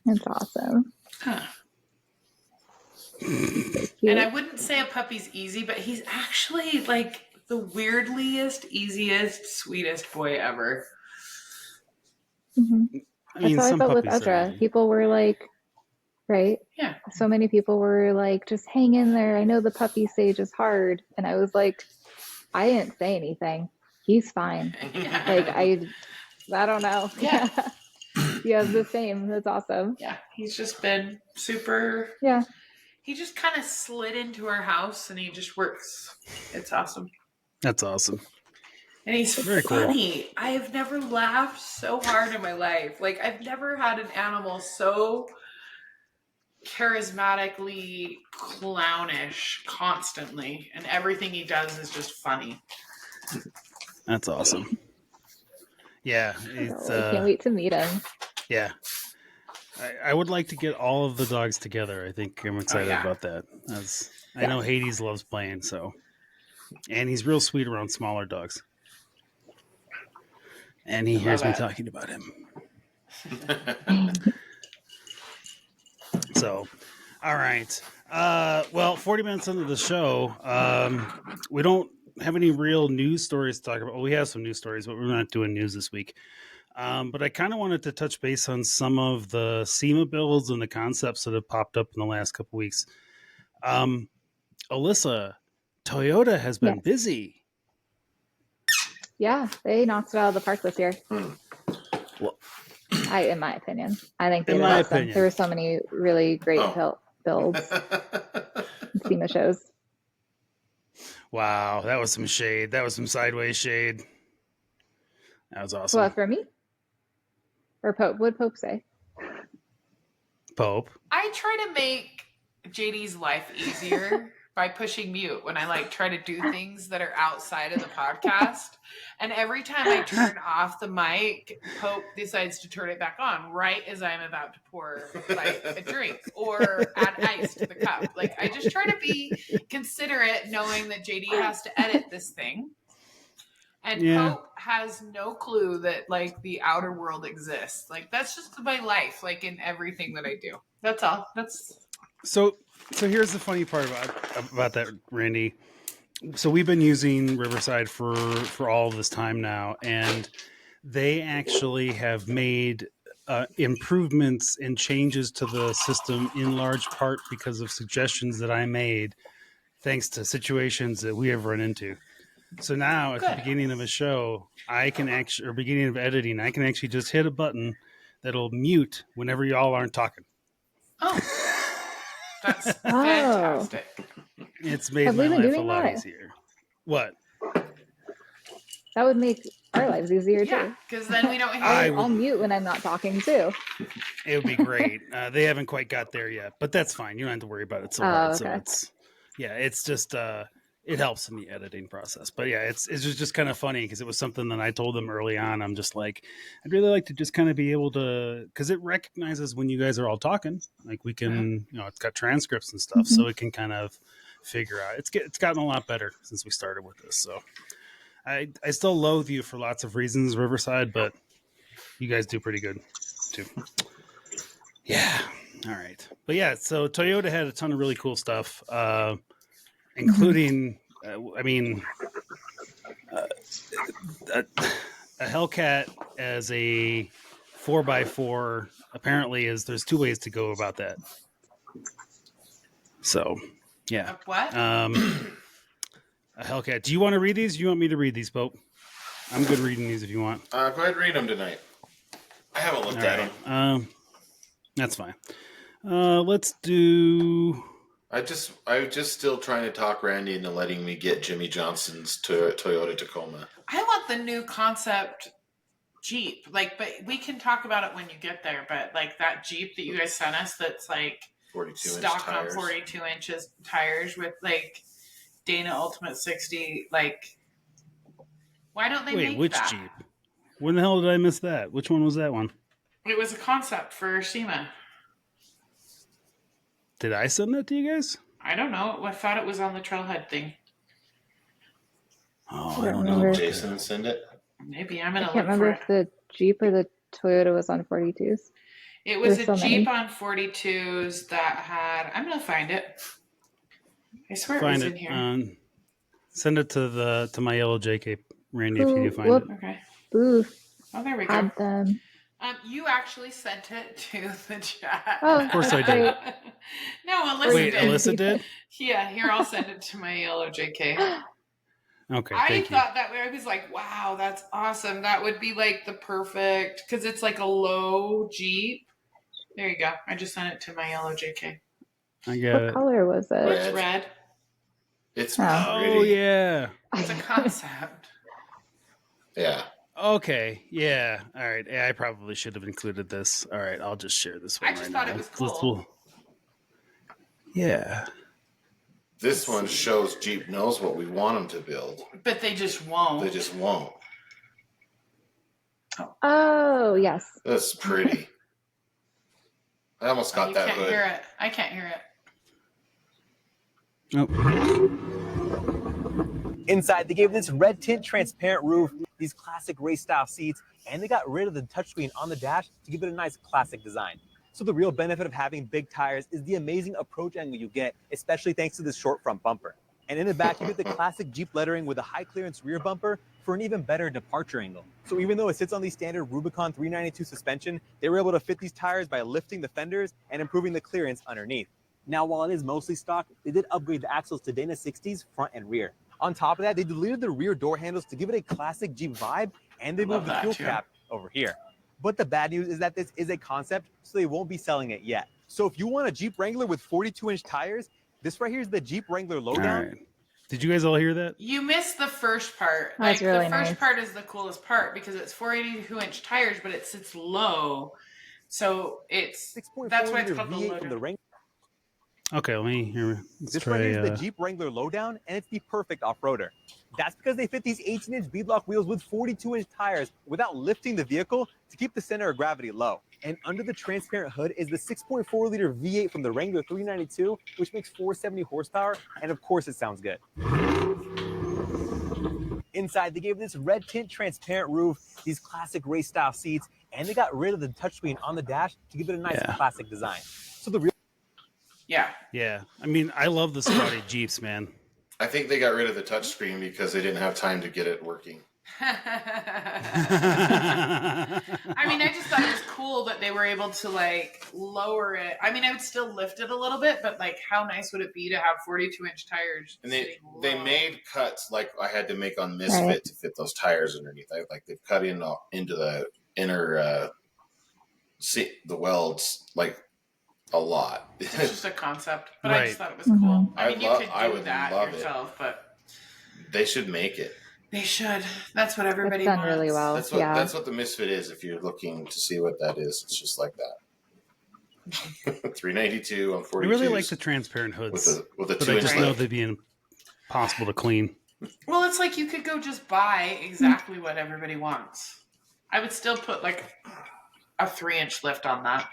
That's awesome. Huh. Cute. And I wouldn't say a puppy's easy, but he's actually like the weirdliest, easiest, sweetest boy ever. Mm-hmm. I mean, That's how I some felt with puppies are Ezra. easy. People were like, right? Yeah. So many people were like, just hang in there. I know the puppy stage is hard. And I was like, I didn't say anything. He's fine. Yeah. Like, I don't know. Yeah. Yeah, the same. That's awesome. Yeah. He's just been super. Yeah. He just kind of slid into our house and he just works. It's awesome. That's awesome. And he's Very funny. Cool. I have never laughed so hard in my life. Like, I've never had an animal so charismatically clownish constantly. And everything he does is just funny. That's awesome. Yeah. It's, I can't wait to meet him. Yeah. I would like to get all of the dogs together. I think I'm excited about that. I know Hades loves playing, so. And he's real sweet around smaller dogs. And he hears me talking about him. So, all right. Well, 40 minutes into the show, we don't have any real news stories to talk about. Well, we have some news stories, but we're not doing news this week. But I kind of wanted to touch base on some of the Sema builds and the concepts that have popped up in the last couple weeks. Alyssa, Toyota has been busy. Yeah, they knocked it out of the park this year. Well, in my opinion, I think they in did my awesome. opinion, there were so many really great builds. Sema shows. Wow, that was some shade. That was some sideways shade. That was awesome. What, for me? Or Pope? What did Pope say? Pope. I try to make JD's life easier by pushing mute when I try to do things that are outside of the podcast. And every time I turn off the mic, Pope decides to turn it back on right as I'm about to pour a drink or add ice to the cup. I just try to be considerate knowing that JD has to edit this thing. And Pope has no clue that the outer world exists. That's just my life, in everything that I do. That's all. So here's the funny part about that, Randy. So we've been using Riverside for all this time now, and they actually have made improvements and changes to the system in large part because of suggestions that I made, thanks to situations that we have run into. So now at the beginning of a show, beginning of editing, I can actually just hit a button that'll mute whenever y'all aren't talking. Oh. That's fantastic. It's made my life a lot easier. What? That would make our lives easier too. Yeah, because then we don't hear. I'll mute when I'm not talking too. It would be great. They haven't quite got there yet, but that's fine. You don't have to worry about it so hard. Okay. So it's just it helps in the editing process. But yeah, it's just kind of funny because it was something that I told them early on. I'm just like, I'd really like to just kind of be able to, because it recognizes when you guys are all talking. We can, it's got transcripts and stuff, so it can kind of figure out. It's gotten a lot better since we started with this. So I still loathe you for lots of reasons, Riverside, but you guys do pretty good too. Yeah. All right. But yeah, so Toyota had a ton of really cool stuff. Including, a Hellcat as a 4x4 apparently there's two ways to go about that. So, yeah. What? A Hellcat. Do you want to read these? Do you want me to read these, Pope? I'm good reading these if you want. Go ahead and read them tonight. I haven't looked at them. That's fine. Let's do... I was just still trying to talk Randy into letting me get Jimmy Johnson's Toyota Tacoma. I want the new concept Jeep. But we can talk about it when you get there. But that Jeep that you guys sent us, that's 42 stock inch tires. on 42 inches tires with Dana Ultimate 60, like, why don't they Wait, make which that? Jeep? When the hell did I miss that? Which one was that one? It was a concept for Sema. Did I send that to you guys? I don't know. I thought it was on the Trailhead thing. Oh, I I don't don't know. remember. Jason send it. Maybe I'm I going to can't look remember for it. if the Jeep or the Toyota was on 42s. It was There's a so Jeep many. on 42s that had. I'm going to find it. I swear Find it was it. in here. Send it to my yellow JK, Randy, if you do find Whoop. it. Okay. Booth Oh, there we go. had them. You actually sent it to the chat. Oh, Of course I that's did. great. No, Alyssa Wait, did. Alyssa did? Yeah, here, I'll send it to my yellow JK. Okay, I thank you. thought that I was like, wow, that's awesome. That would be like the perfect, because it's like a low Jeep. There you go. I just sent it to my yellow JK. I got What it. color was it? It's red. It's Oh. pretty. Oh, yeah. It's a concept. Yeah. Okay, yeah. All right. Yeah, I probably should have included this. All right, I'll just share this one I just right thought now. it was cool. Yeah. This one shows Jeep knows what we want them to build. But they just won't. They just won't. Oh, yes. That's pretty. I almost got you that can't hood. hear it. I can't hear it. Inside, they gave this red tint transparent roof, these classic race style seats, and they got rid of the touchscreen on the dash to give it a nice classic design. So the real benefit of having big tires is the amazing approach angle you get, especially thanks to this short front bumper. And in the back, you get the classic Jeep lettering with a high clearance rear bumper for an even better departure angle. So even though it sits on the standard Rubicon 392 suspension, they were able to fit these tires by lifting the fenders and improving the clearance underneath. Now, while it is mostly stock, they did upgrade the axles to Dana 60s front and rear. On top of that, they deleted the rear door handles to give it a classic Jeep vibe, and they moved the fuel cap over here. But the bad news is that this is a concept, so they won't be selling it yet. So if you want a Jeep Wrangler with 42-inch tires, this right here is the Jeep Wrangler lowdown. All right. Did you guys all hear that? You missed the first part. That's Like really the first nice. part is the coolest part because it's 482-inch tires, but it sits low. So it's 6.4 that's why it's liter called the V8 from lowdown. the Wrangler. Okay, let me hear. Let's This try. right here is the Jeep Wrangler lowdown, and it's the perfect off-roader. That's because they fit these 18-inch beadlock wheels with 42-inch tires without lifting the vehicle to keep the center of gravity low. And under the transparent hood is the 6.4 liter V8 from the Wrangler 392, which makes 470 horsepower, and of course it sounds good. Inside, they gave this red tint transparent roof, these classic race style seats, and they got rid of the touchscreen on the dash to give it a nice classic design. So the real Yeah. I mean, I love the Scotty Jeeps, man. I think they got rid of the touchscreen because they didn't have time to get it working. I mean, I just thought it was cool that they were able to like lower it. I mean, I would still lift it a little bit, but like, how nice would it be to have 42-inch tires? And they sitting low? made cuts like I had to make on Misfit to fit those tires underneath. Like they've cut into the inner the welds like a lot. It's just a concept, but I Right. just thought it was cool. I mean, you could I do would that love it. yourself, but They should make it. they should. That's what everybody It's done wants. really well. That's what Yeah. that's what the Misfit is. If you're looking to see what that is, it's just like that. 392 on 42. I really like the transparent hoods, with a but I 2-inch just know lift. they'd be impossible to clean. Well, it's like you could go just buy exactly what everybody wants. I would still put like a 3-inch lift on that.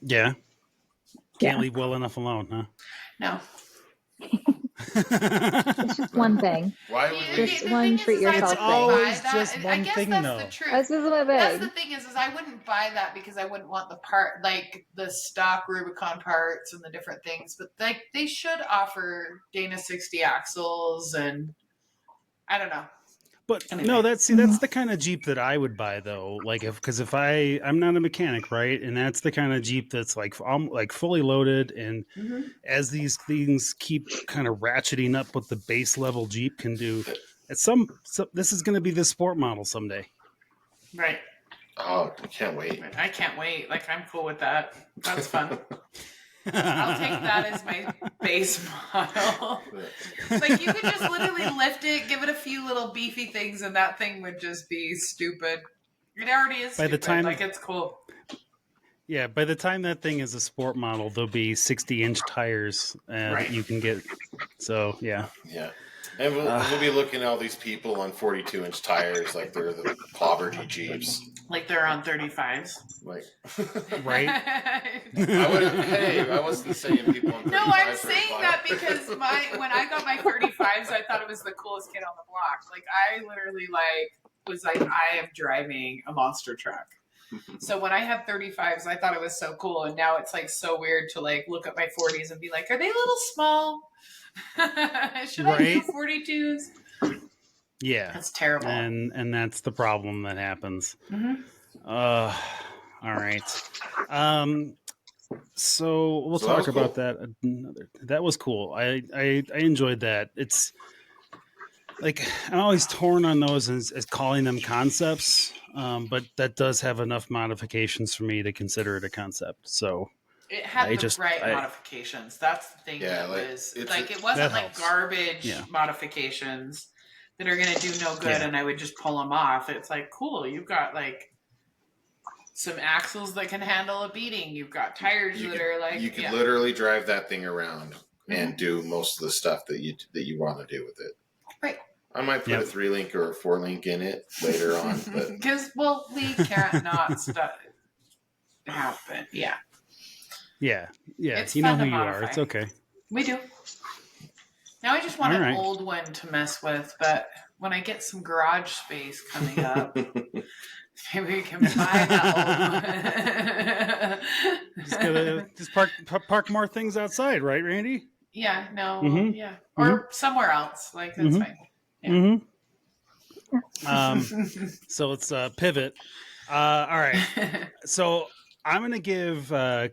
Yeah. Can't Yeah. leave well enough alone, huh? No. It's just one thing. Why would we? Just one treat yourself It's thing. always buy that. just I one guess thing, that's though. the truth. This is my That's the big. thing is I wouldn't buy that because I wouldn't want the part like the stock Rubicon parts and the different things. But like they should offer Dana 60 axles and I don't know. But Anyway. no, that's the kind of Jeep that I would buy though. Like if I'm not a mechanic, right? And that's the kind of Jeep that's like fully loaded. And as these things keep kind of ratcheting up what the base level Jeep can do, this is going to be the sport model someday. Right. Oh, I can't wait. I can't wait. Like I'm cool with that. That's fun. I'll take that as my base model. Like you could just literally lift it, give it a few little beefy things, and that thing would just be stupid. It already is By the stupid. time- like it's cool. Yeah, by the time that thing is a sport model, there'll be 60-inch tires that you can get. So, yeah. Yeah. And we'll be looking at all these people on 42-inch tires like they're the poverty Jeeps. Like they're on 35s. Like, right? I wasn't saying people on 35s. No, I'm saying that because when I got my 35s, I thought it was the coolest kid on the block. Like, I literally was like, I am driving a monster truck. So when I had 35s, I thought it was so cool. And now it's like so weird to like look at my 40s and be like, are they a little small? Should I do 42s? Yeah. That's terrible. And that's the problem that happens. Mm-hmm. All right. So we'll talk about that. That was cool. I enjoyed that. It's like, I'm always torn on those as calling them concepts. But that does have enough modifications for me to consider it a concept. So it had modifications. That's the thing. Yeah, it wasn't like garbage modifications that are going to do no good, and I would just pull them off. It's like, cool, you've got like some axles that can handle a beating. You've got tires that are like... You could literally drive that thing around and do most of the stuff that you want to do with it. Right. I might put a 3-link or a 4-link in it later on. Because, we can't not happen. Yeah. Yeah. It's you know who modify. You are. It's okay. We do. Now I just want an old one to mess with, but when I get some garage space coming up, maybe we can buy that old one. Just park more things outside, right, Randy? Yeah, no, yeah. Or somewhere else. Like, that's fine. Yeah. So let's pivot. All right. So I'm going to give, of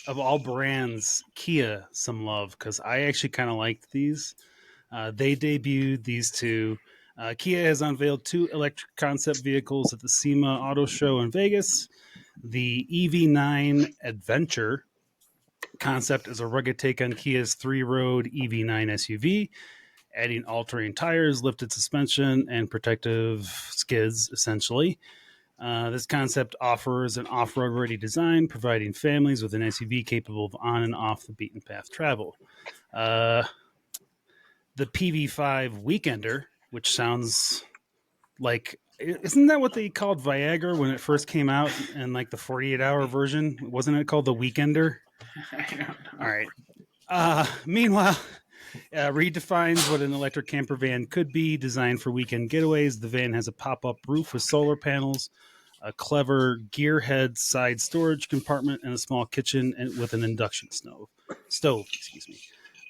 all brands, Kia some love because I actually kind of liked these. They debuted these two. Kia has unveiled 2 electric concept vehicles at the Sema Auto Show in Vegas. The EV9 Adventure concept is a rugged take on Kia's 3-road EV9 SUV, adding all-terrain tires, lifted suspension, and protective skids, essentially. This concept offers an off-road ready design, providing families with an SUV capable of on and off the beaten path travel. The PV5 Weekender, which sounds like, isn't that what they called Viagra when it first came out in like the 48-hour version? Wasn't it called the Weekender? I don't know. All right. Meanwhile, redefines what an electric camper van could be, designed for weekend getaways. The van has a pop-up roof with solar panels, a clever gearhead side storage compartment, and a small kitchen with an induction stove.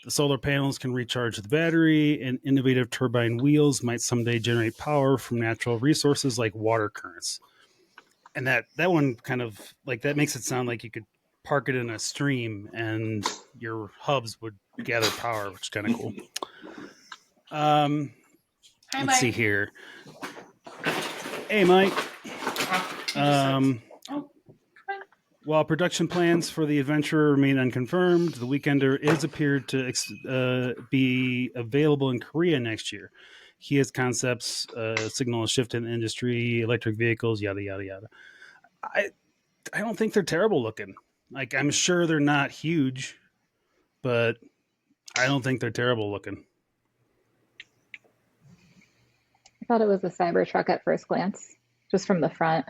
The solar panels can recharge the battery, and innovative turbine wheels might someday generate power from natural resources like water currents. And that one kind of, like, that makes it sound like you could park it in a stream and your hubs would gather power, which is kind of cool. Let's see here. Hey, Mike. While production plans for the Adventure remain unconfirmed, the Weekender is appeared to be available in Korea next year. Kia's concepts signal a shift in the industry, electric vehicles, yada, yada, yada. I don't think they're terrible looking. Like, I'm sure they're not huge, but I don't think they're terrible looking. I thought it was a Cybertruck at first glance, just from the front.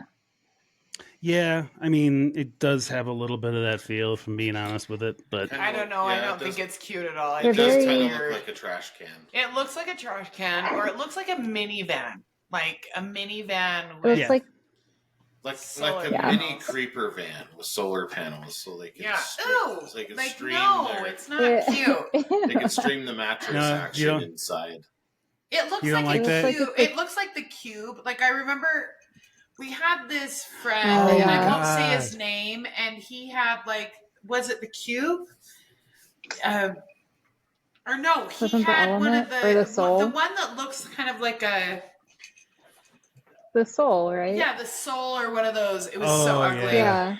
Yeah, I mean, it does have a little bit of that feel, if I'm being honest with it, but I don't know. I don't think it's cute at all. It does kind of look like a trash can. It looks like a trash can, or it looks like a minivan. Like a minivan with... with... like a mini creeper van with solar panels, so they can stream it's not cute. They can stream the mattress action inside. It looks like a cube. It looks like the cube. Like, I remember we had this friend, and I won't say his name, and he had, like, was it the cube? Or no, he had one of the Soul? The one that looks kind of like a... The Soul, right? Yeah, the Soul or one of those. It was so ugly. Yeah.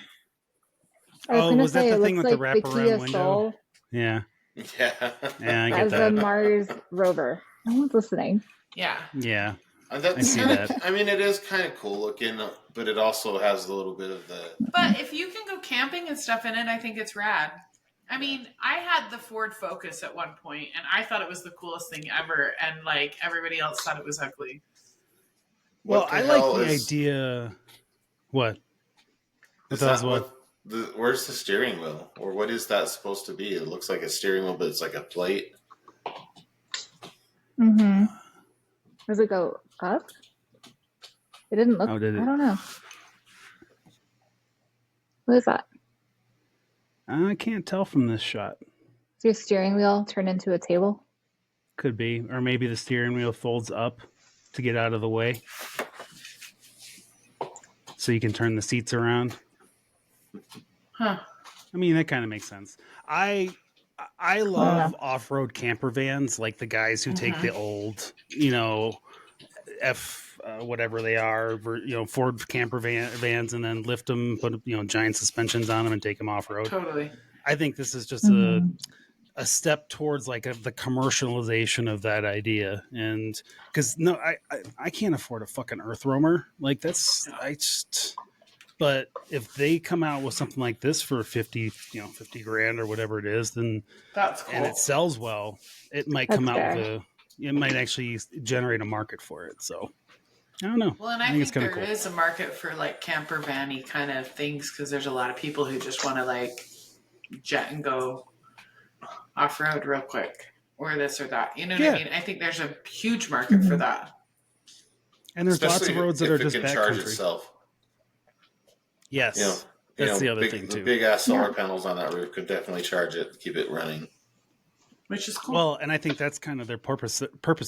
I was was say, that the thing with the like wraparound window? Soul Yeah. Yeah. Yeah, I get as that. a Mars rover. No one's listening. Yeah. Yeah. I see that. I mean, it is kind of cool looking, but it also has a little bit of the. But if you can go camping and stuff in it, I think it's rad. I mean, I had the Ford Focus at one point, and I thought it was the coolest thing ever, and like everybody else thought it was ugly. Well, I like the idea. What? Where's the steering wheel, or what is that supposed to be? It looks like a steering wheel, but it's like a plate. Mm-hmm. Does it go up? It didn't look. Oh, did it? I don't know. What is that? I can't tell from this shot. Is your steering wheel turned into a table? Could be, or maybe the steering wheel folds up to get out of the way, so you can turn the seats around. Huh. I mean, that kind of makes sense. I love off-road camper vans, like the guys who take the old, whatever they are, Ford camper vans, and then lift them, put giant suspensions on them, and take them off-road. Totally. I think this is just a step towards like the commercialization of that idea, and because I can't afford a fucking earth roamer. Like but if they come out with something like this for 50 grand or whatever it is, then that's cool. And it sells well, it might come out with it might actually generate a market for it. So I don't know. Well, and I think there is a market for like camper van-y kind of things, because there's a lot of people who just want to like jet and go off-road real quick, or this or that. You know what I mean? I think there's a huge market for that. And there's lots of roads that are just charge backcountry. Itself. Yes, that's the other thing too. The big ass solar panels on that roof could definitely charge it, keep it running. Which is cool. Well, and I think that's kind of their purpose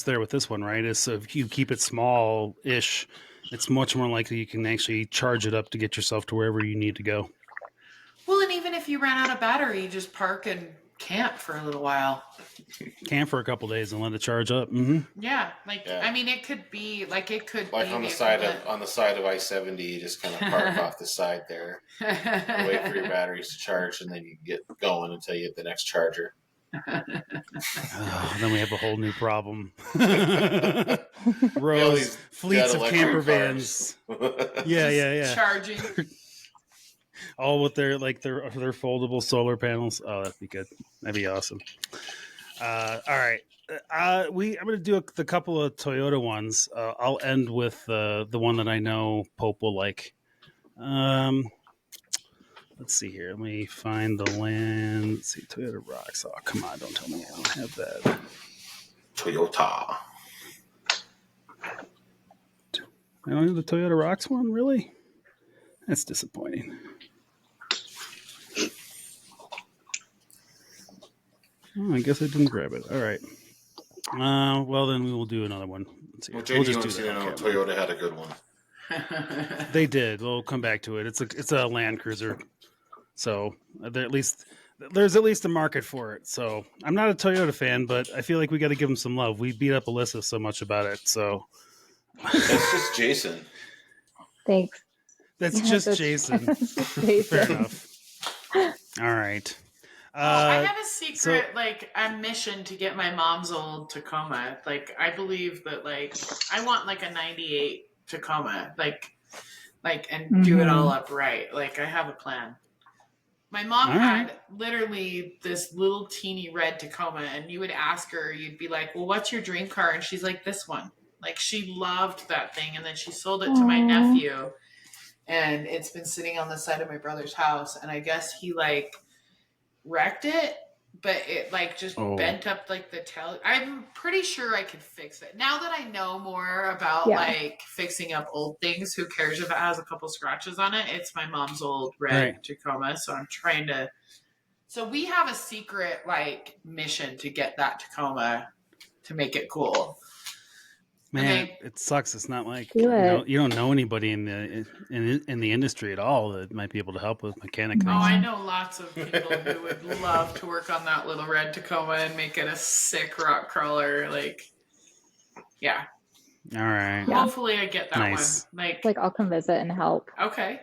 there with this one, right? Is so if you keep it small-ish, it's much more likely you can actually charge it up to get yourself to wherever you need to go. Well, and even if you ran out of battery, you just park and camp for a little while. Camp for a couple days and let it charge up. Mm-hmm. Yeah, I mean, it could be like on the side of I-70, you just kind of park off the side there, wait for your batteries to charge, and then you get going until you hit the next charger. Then we have a whole new problem. Rows, fleets of camper vans. Yeah. Charging. All with their foldable solar panels. Oh, that'd be good. That'd be awesome. All right. I'm going to do the couple of Toyota ones. I'll end with the one that I know Pope will like. Let's see here. Let me find the land. Let's see. Toyota Rocks. Oh, come on. Don't tell me I don't have that. Toyota. I don't have the Toyota Rocks one? Really? That's disappointing. Oh, I guess I didn't grab it. All right. Well, then we will do another one. Let's see. Well, Toyota had a good one. They did. We'll come back to it. It's a Land Cruiser, so there's at least a market for it. So I'm not a Toyota fan, but I feel like we got to give them some love. We beat up Alyssa so much about it, so that's just Jason. Thanks. That's just Jason. Fair enough. All right. I have a secret, a mission to get my mom's old Tacoma. Like, I believe that, I want, a 98 Tacoma, and do it all up right. I have a plan. My mom had literally this little teeny red Tacoma, and you would ask her, you'd be like, well, what's your dream car? And she's like, this one. She loved that thing, and then she sold it to my nephew, and it's been sitting on the side of my brother's house, and I guess he, wrecked it, but it just bent up the tail. I'm pretty sure I could fix it now that I know more about fixing up old things. Who cares if it has a couple scratches on it? It's my mom's old red Tacoma, so I'm trying to. So we have a secret mission to get that Tacoma to make it cool. Man, it sucks. It's not like you don't know anybody in the industry at all that might be able to help with mechanic things. Oh, I know lots of people who would love to work on that little red Tacoma and make it a sick rock crawler. Yeah. All right. Hopefully, I get that one. I'll come visit and help. Okay,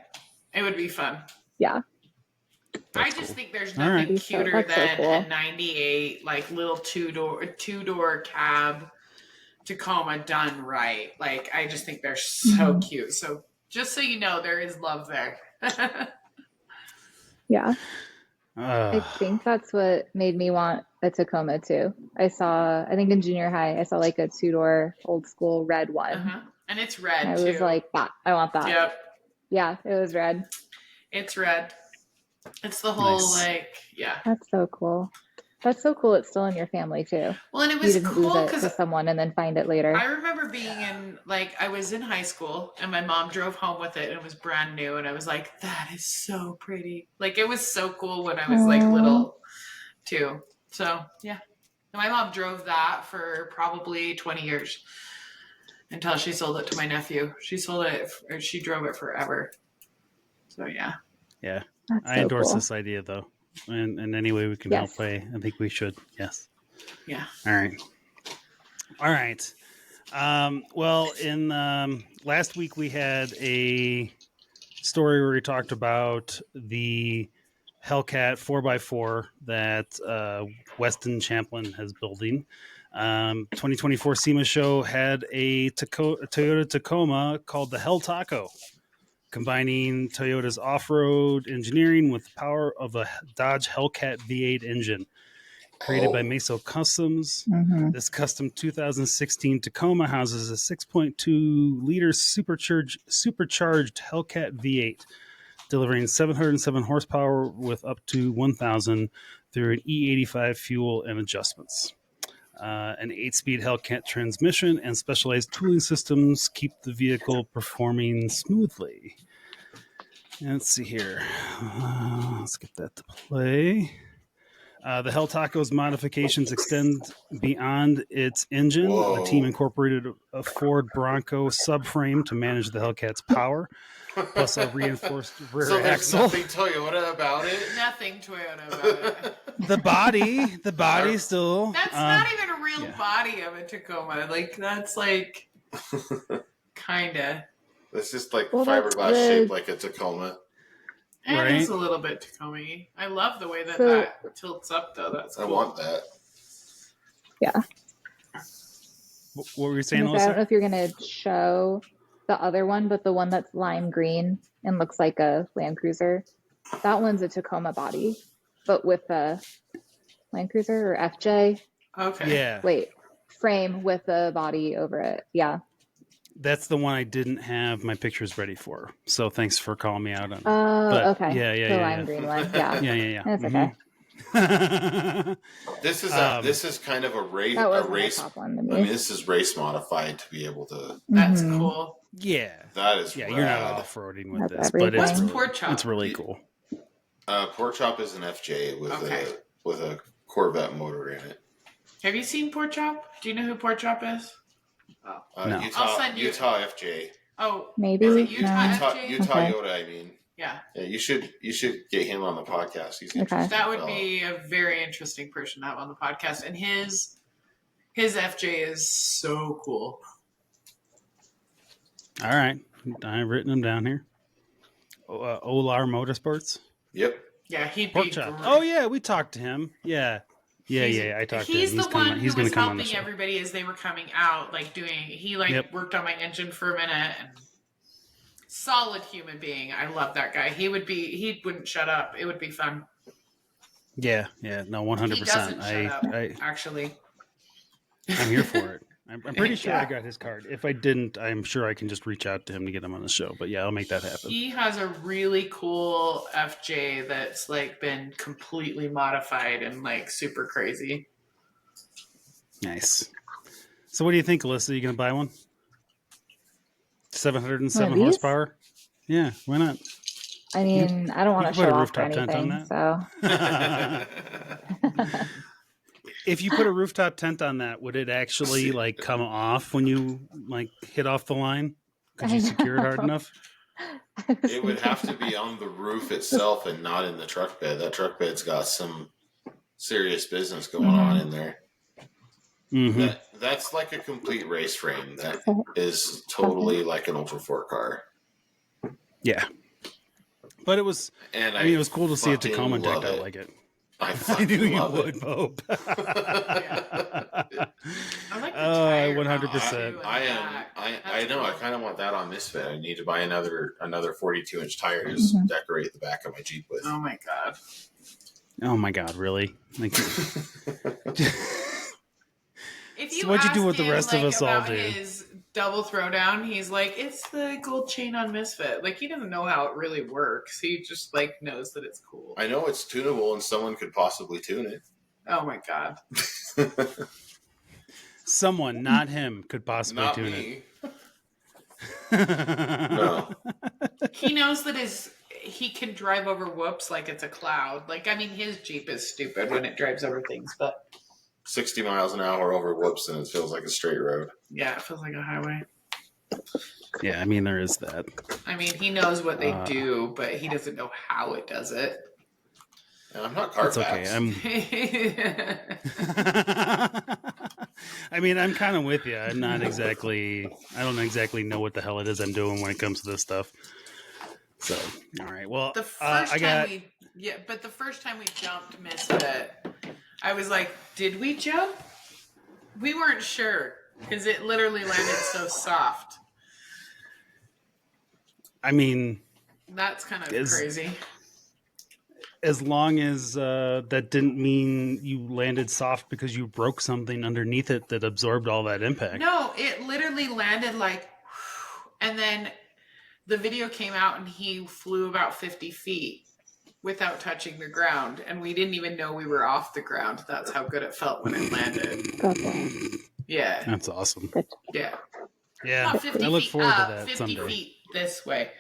it would be fun. Yeah. I just think there's nothing cuter than a 98 little two door cab. Tacoma done right. Like, I just think they're so cute. So just so you know, there is love there. Yeah. I think that's what made me want a Tacoma too. I think in junior high, I saw like a two-door old school red one. And it's red, I too. was like, I want that. Yep. Yeah, it was red. It's red. It's the whole, yeah. That's so cool. That's so cool. It's still in your family too. Well, and it was you didn't cool lose it to someone and then find it later. I remember being I was in high school and my mom drove home with it and it was brand new. And I was like, that is so pretty. Like, it was so cool when I was little too. So yeah, and my mom drove that for probably 20 years until she sold it to my nephew. She drove it forever. So yeah. Yeah. That's I so endorse cool. this idea though. And any way we can help, I think we should. Yes. Yeah. All right. Well, in last week we had a story where we talked about the Hellcat 4x4 that Weston Champlin has building. 2024 Sema show had a Toyota Tacoma called the Hell Taco, combining Toyota's off-road engineering with the power of a Dodge Hellcat V8 engine. Created by Meso Customs, this custom 2016 Tacoma houses a 6.2-liter supercharged Hellcat V8, delivering 707 horsepower with up to 1,000 through an E85 fuel and adjustments. An 8-speed Hellcat transmission and specialized tooling systems keep the vehicle performing smoothly. Let's see here. Let's get that to play. The Hell Taco's modifications extend beyond its engine. Whoa. The team incorporated a Ford Bronco subframe to manage the Hellcat's power, plus a reinforced rear So there's axle. nothing Toyota about it? Nothing Toyota about it. The body still. That's not even a real body of a Tacoma. Like, that's like, kinda. It's just like Well, that's fiberglass shaped like a Tacoma. And Right. it's a little bit Tacoma-y. I love the way that tilts up, though. That's cool. I want that. Yeah. What were you saying, I don't Alyssa? know if you're going to show the other one, but the one that's lime green and looks like a Land Cruiser, that one's a Tacoma body, but with a Land Cruiser or FJ. Okay. Yeah. Wait, frame with a body over it. Yeah. That's the one I didn't have my pictures ready for. So thanks for calling me out on it. Oh, But, okay. The lime green one. Yeah. Yeah. That's okay. This is kind of a race. That A wasn't race. the top one to I me. mean, this is race modified to be able to. That's Mhm. cool. Yeah. That is Yeah, rad. you're not off-roading with That's this, but it's everything. What's Pork Chop? It's really cool. Pork Chop is an FJ with Okay. a Corvette motor in it. Have you seen Pork Chop? Do you know who Pork Chop is? No. I'll send you- Utah FJ. Oh, Maybe. is it Utah No. FJ? Utah Okay. Yoda. I mean, Yeah. yeah. You should get him on the podcast. He's Okay. interesting. That would fellow. be a very interesting person to have on the podcast. And his FJ is so cool. All right. I've written them down here. Olar Motorsports. Yep. Yeah, he'd Pork be chop. great. Oh, yeah. We talked to him. Yeah. I talked to him. He's the one he's who gonna was come on the helping show. everybody as they were coming out, he worked on my engine for a minute. And solid human being. I love that guy. He wouldn't shut up. It would be fun. Yeah. No, 100%. He doesn't shut up, I'm actually. here for it. I'm pretty sure Yeah. I got his card. If I didn't, I'm sure I can just reach out to him to get him on the show. But yeah, I'll make that happen. He has a really cool FJ that's been completely modified and super crazy. Nice. So what do you think, Alyssa? You going to buy one? 707 One of these? horsepower? Yeah, why not? I mean, I don't want to you can put show a off for rooftop tent on anything, so. If you put a rooftop tent on that, would it actually come off when you hit off the line? Could you secure it hard enough? It would have to be on the roof itself and not in the truck bed. That truck bed's got some serious business going on in there. Mm-hmm. That's like a complete race frame. That is totally like an Ultra 4 car. Yeah. But it was, And it was cool to see a fucking Tacoma decked love out it. like it. I I fucking knew you love would, it. Pope. I like the Oh, tire 100%. mounts, too, in the I back. I know. I That's kind of want that on Misfit. I need to buy another 42-inch tire to Mhm. decorate the back of my Jeep with. cool. Oh my god. Oh my God, really? Like, If So you what'd you ask do what the him, rest of like, us all about do? his double throwdown, he's like, it's the gold chain on Misfit. Like, he doesn't know how it really works. He just, like, knows that it's cool. I know it's tunable and someone could possibly tune it. Oh my god. someone, not him, could possibly Not tune me. it. No. He knows that he can drive over whoops like it's a cloud. Like, I mean, his Jeep is stupid when it drives over things, but 60 miles an hour over whoops and it feels like a straight road. yeah, it feels like a highway. Yeah, I mean, there is that. I mean, he knows what they do, but he doesn't know how it does it. And I'm not That's Carfax. okay. I mean, I'm kind of with you. I'm not exactly. I don't exactly know what the hell it is I'm doing when it comes to this stuff. So, all right. Well, The first I time got. but the first time we jumped Misfit, I was like, did we jump? We weren't sure because it literally landed so soft. I mean, That's kind of crazy. as long as that didn't mean you landed soft because you broke something underneath it that absorbed all that impact. No, it literally landed like, and then the video came out and he flew about 50 feet without touching the ground. And we didn't even know we were off the ground. That's how good it felt when it landed. Okay. Yeah. That's awesome. Yeah. Yeah, Not 50 I look feet forward up, to that 50 someday. feet this way.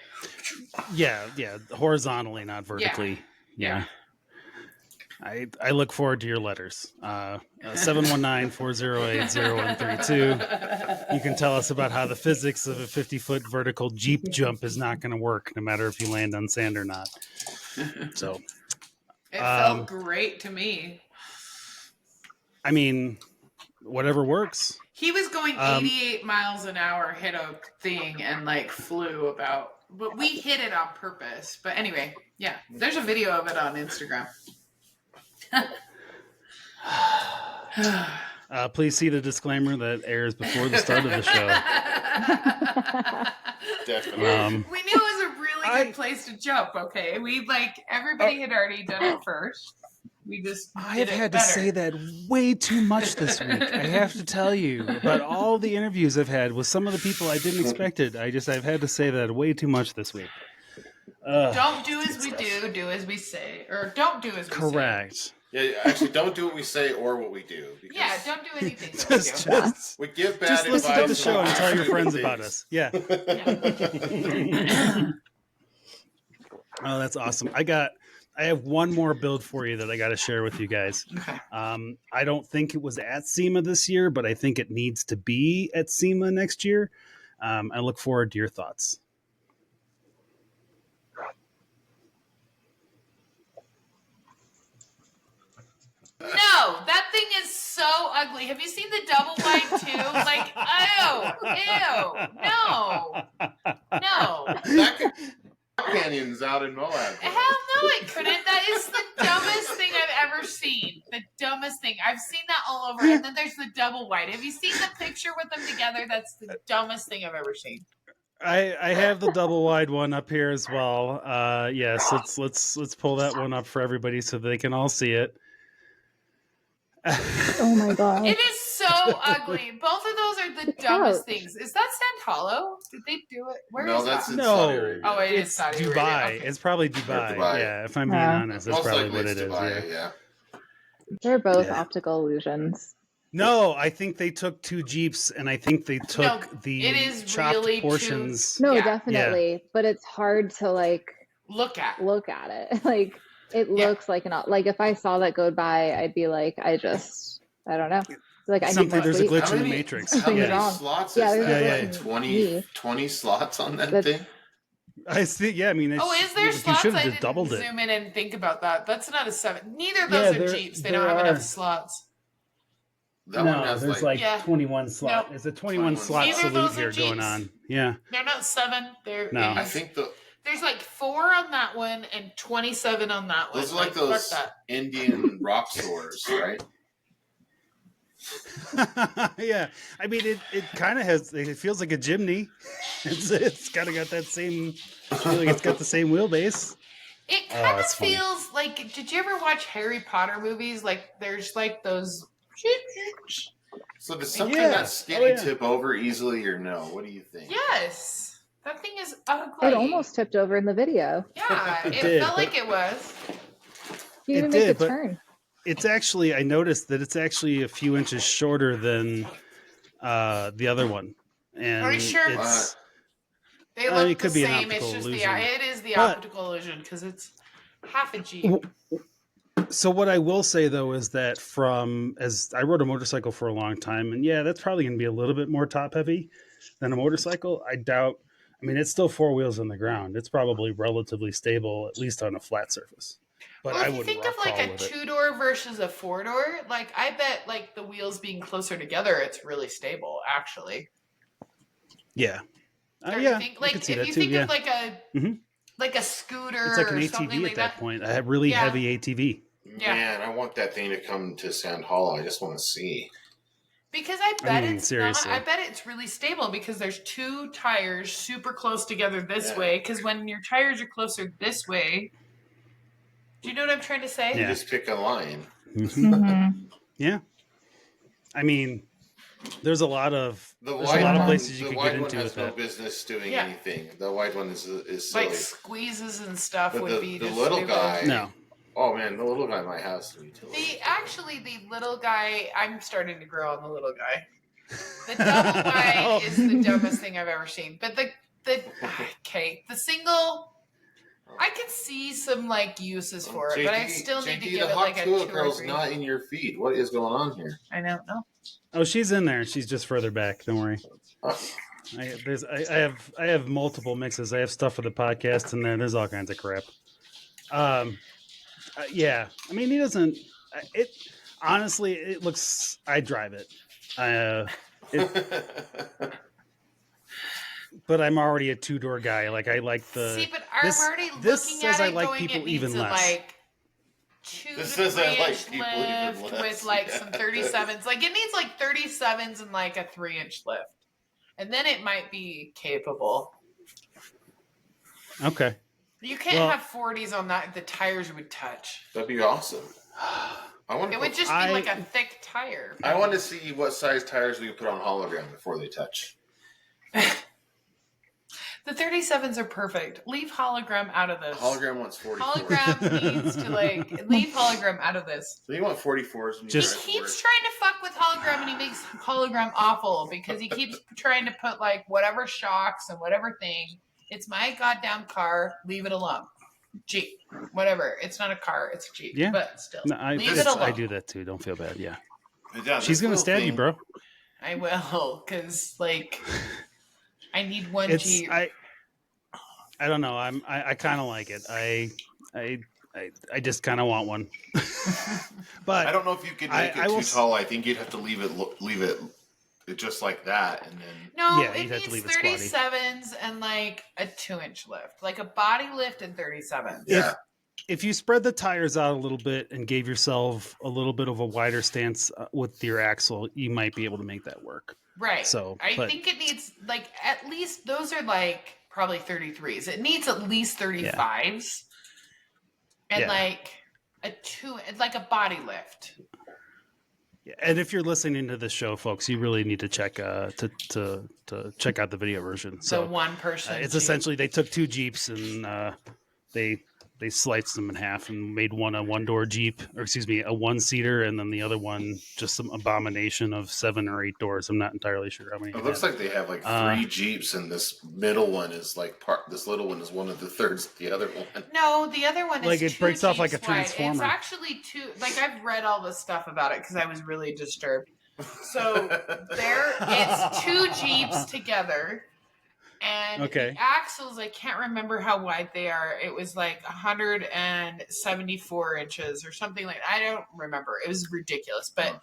Yeah, horizontally, not vertically. Yeah. I look forward to your letters. 719-408-0132. You can tell us about how the physics of a 50-foot vertical Jeep jump is not going to work, no matter if you land on sand or not. So, It felt great to me. I mean, whatever works. He was going 88 miles an hour, hit a thing, and like flew about. But we hit it on purpose. But anyway, yeah, there's a video of it on Instagram. Please see the disclaimer that airs before the start of the show. Definitely. We knew it was a really good place to jump. Okay, everybody had already done it first. We just I did have it had better. to say that way too much this week. I have to tell you about all the interviews I've had with some of the people I didn't expect it. I've had to say that way too much this week. Don't do as we do as we say, or don't do as we say. Correct. Yeah, actually, don't do what we say or what we do. Because Yeah, don't do anything. That Just we give bad just listen to the advice show and on tell your stupid friends things. about us. Yeah. Oh, that's awesome. I have one more build for you that I got to share with you guys. Okay. I don't think it was at SEMA this year, but I think it needs to be at SEMA next year. I look forward to your thoughts. No, that thing is so ugly. Have you seen the double wide too? Like, no. That canyon's out in Moab. Hell no, it couldn't. That is the dumbest thing I've ever seen. The dumbest thing. I've seen that all over. And then there's the double wide. Have you seen the picture with them together? That's the dumbest thing I've ever seen. I have the double wide one up here as well. Yes, let's pull that one up for everybody so they can all see it. Oh my god. It is so ugly. Both of those are the dumbest things. Is that Sand Hollow? Did they do it? Where No, is that's that? in No. Saudi Arabia. Oh, it is It's Saudi Dubai. Arabia. Okay. It's probably Dubai. Dubai. Yeah, if I'm being honest, that's Most probably likely what it's it is. Dubai, Yeah. They're both Yeah. optical illusions. No, I think they took two Jeeps, and I think they took No, the it is chopped really portions. No, Yeah. definitely. But it's hard to Look at. look at it. Like it looks like if I saw that go by, I'd be like, I don't know. Like I Something. need more There's a sleep. glitch How in the many- matrix. How many wrong. slots Yeah, is there's that? a Like glitch 20, in 20 slots on that That's- thing? I see. Yeah, I mean, Oh, is there you slots? should I have didn't doubled it. zoom in and think about that. That's not a 7. Neither of those Yeah, are there- Jeeps. They there don't have are. enough slots. That one has there's like, Yeah. 21 slot. Nope. There's a 21 slot Neither of salute those are here going Jeeps. on. Yeah. They're not 7. They're No. I 8s. think There's like 4 on that one and 27 on that one. Those are like those Indian rock stores, right? Yeah, I mean it kind of has. It feels like a Jimny. It's kind of got that same. I feel like it's got the same wheelbase. It kind of feels like. Did you ever watch Harry Potter movies? Like there's like those. So does something that skinny tip over easily or no? What do you think? Yes, that thing is ugly. It almost tipped over in the video. Yeah, it felt like it was. You even make the turn. It's actually, I noticed that it's actually a few inches shorter than the other one. And are you sure? They look it could the be same. An it's just illusion. it is the optical illusion because it's half a Jeep. So what I will say though is that as I rode a motorcycle for a long time, and yeah, that's probably going to be a little bit more top heavy than a motorcycle. I doubt. I mean, it's still 4 wheels on the ground. It's probably relatively stable, at least on a flat surface. But well, I if you think of like a 2-door versus a 4-door, like I bet like the wheels being closer together, it's really stable actually. Yeah. Yeah. Like if you think of like a like a scooter, it's like an or ATV like at that point. I have really heavy ATV. Yeah. Man, I want that thing to come to Sand Hollow. I just want to see. Because I bet seriously. I bet it's really stable because there's 2 tires super close together this way. Because when your tires are closer this way, do you know what I'm trying to say? You just pick a line. Yeah. I mean, there's a lot of places you could get into with that. No business doing anything. The wide one is silly. Like squeezes and stuff but would be the just little stupid. guy. No. Oh man, the little guy might have some utility. The little guy. I'm starting to grow on the little guy. The double guy is the dumbest thing I've ever seen. But the single. I can see some like uses for it, but I still need to give it like a 2 or 3. Not in your feed. What is going on here? I don't know. Oh, she's in there. She's just further back. Don't worry. I have multiple mixes. I have stuff for the podcast in there. There's all kinds of crap. Yeah. I mean, he doesn't. It honestly, it looks. I drive it. But I'm already a 2-door guy. Like I like the. See, but I'm already looking at it going, people it needs even a, less. like 2 to 3-inch lift with like some 37s. Like it needs like 37s and like a 3-inch lift, and then it might be capable. Okay. You can't have 40s on that. The tires would touch. That'd be awesome. It would just be like a thick tire. I want to see what size tires we can put on hologram before they touch. The 37s are perfect. Leave hologram out of this. Hologram wants 44s. Hologram needs to leave hologram out of this. So you want 44s? He keeps trying to fuck with hologram and he makes hologram awful because he keeps trying to put like whatever shocks and whatever thing. It's my goddamn car. Leave it alone. Jeep. Whatever. It's not a car. It's a Jeep. Yeah. But still. No, leave it alone. I do that too. Don't feel bad. Yeah. She's going to stab you, bro. I will. Because like... I need one Jeep. I don't know. I kind of like it. I just kind of want one. But I don't know if you could make it too tall. I think you'd have to leave it just like that, and then it needs 37s and like a 2-inch lift, like a body lift and 37s. Yeah. If you spread the tires out a little bit and gave yourself a little bit of a wider stance with your axle, you might be able to make that work. Right. So I think it needs like at least those are like probably 33s. It needs at least 35s. And like like a body lift. Yeah. And if you're listening to this show, folks, you really need to check to check out the video version. So the one person it's Jeep. Essentially they took 2 Jeeps and they sliced them in half and made one a 1-door Jeep, or excuse me, a 1-seater, and then the other one just some abomination of 7 or 8 doors. I'm not entirely sure how many. It looks like they have like 3 Jeeps, and this middle one is like this little one is one of the thirds of the other one. No, the other one is like it 2 breaks off Jeeps like a wide. transformer. It's actually 2. Like I've read all this stuff about it because I was really disturbed. So it's 2 Jeeps together. And the axles, I can't remember how wide they are. It was like 174 inches or something like that. I don't remember. It was ridiculous. But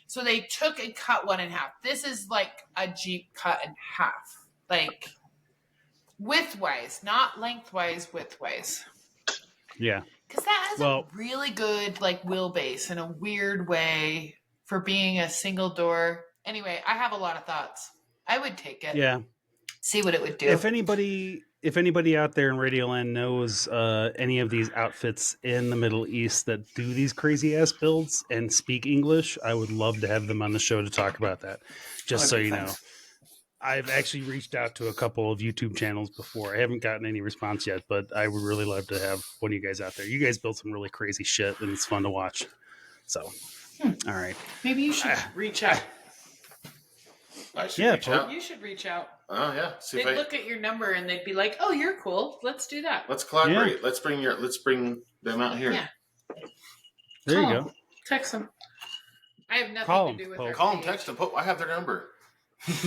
so they took and cut one in half. This is like a Jeep cut in half. Like Widthwise, not lengthwise, widthwise. Yeah. Because that has a really good like wheelbase in a weird way for being a single door. Anyway, I have a lot of thoughts. I would take it. Yeah. See what it would do. If anybody out there in Radioland knows any of these outfits in the Middle East that do these crazy ass builds and speak English, I would love to have them on the show to talk about that. Just so you know. I've actually reached out to a couple of YouTube channels before. I haven't gotten any response yet, but I would really love to have one of you guys out there. You guys build some really crazy shit, and it's fun to watch. So, all right. Maybe you should reach out. I should reach out. You should reach out. Oh yeah. They'd look at your number and they'd be like, "Oh, you're cool. Let's do that. Let's collaborate. Yeah. Let's bring them out here." Yeah. There you go. Text them. I have nothing to do with their Call them. Text them. I have their number. Call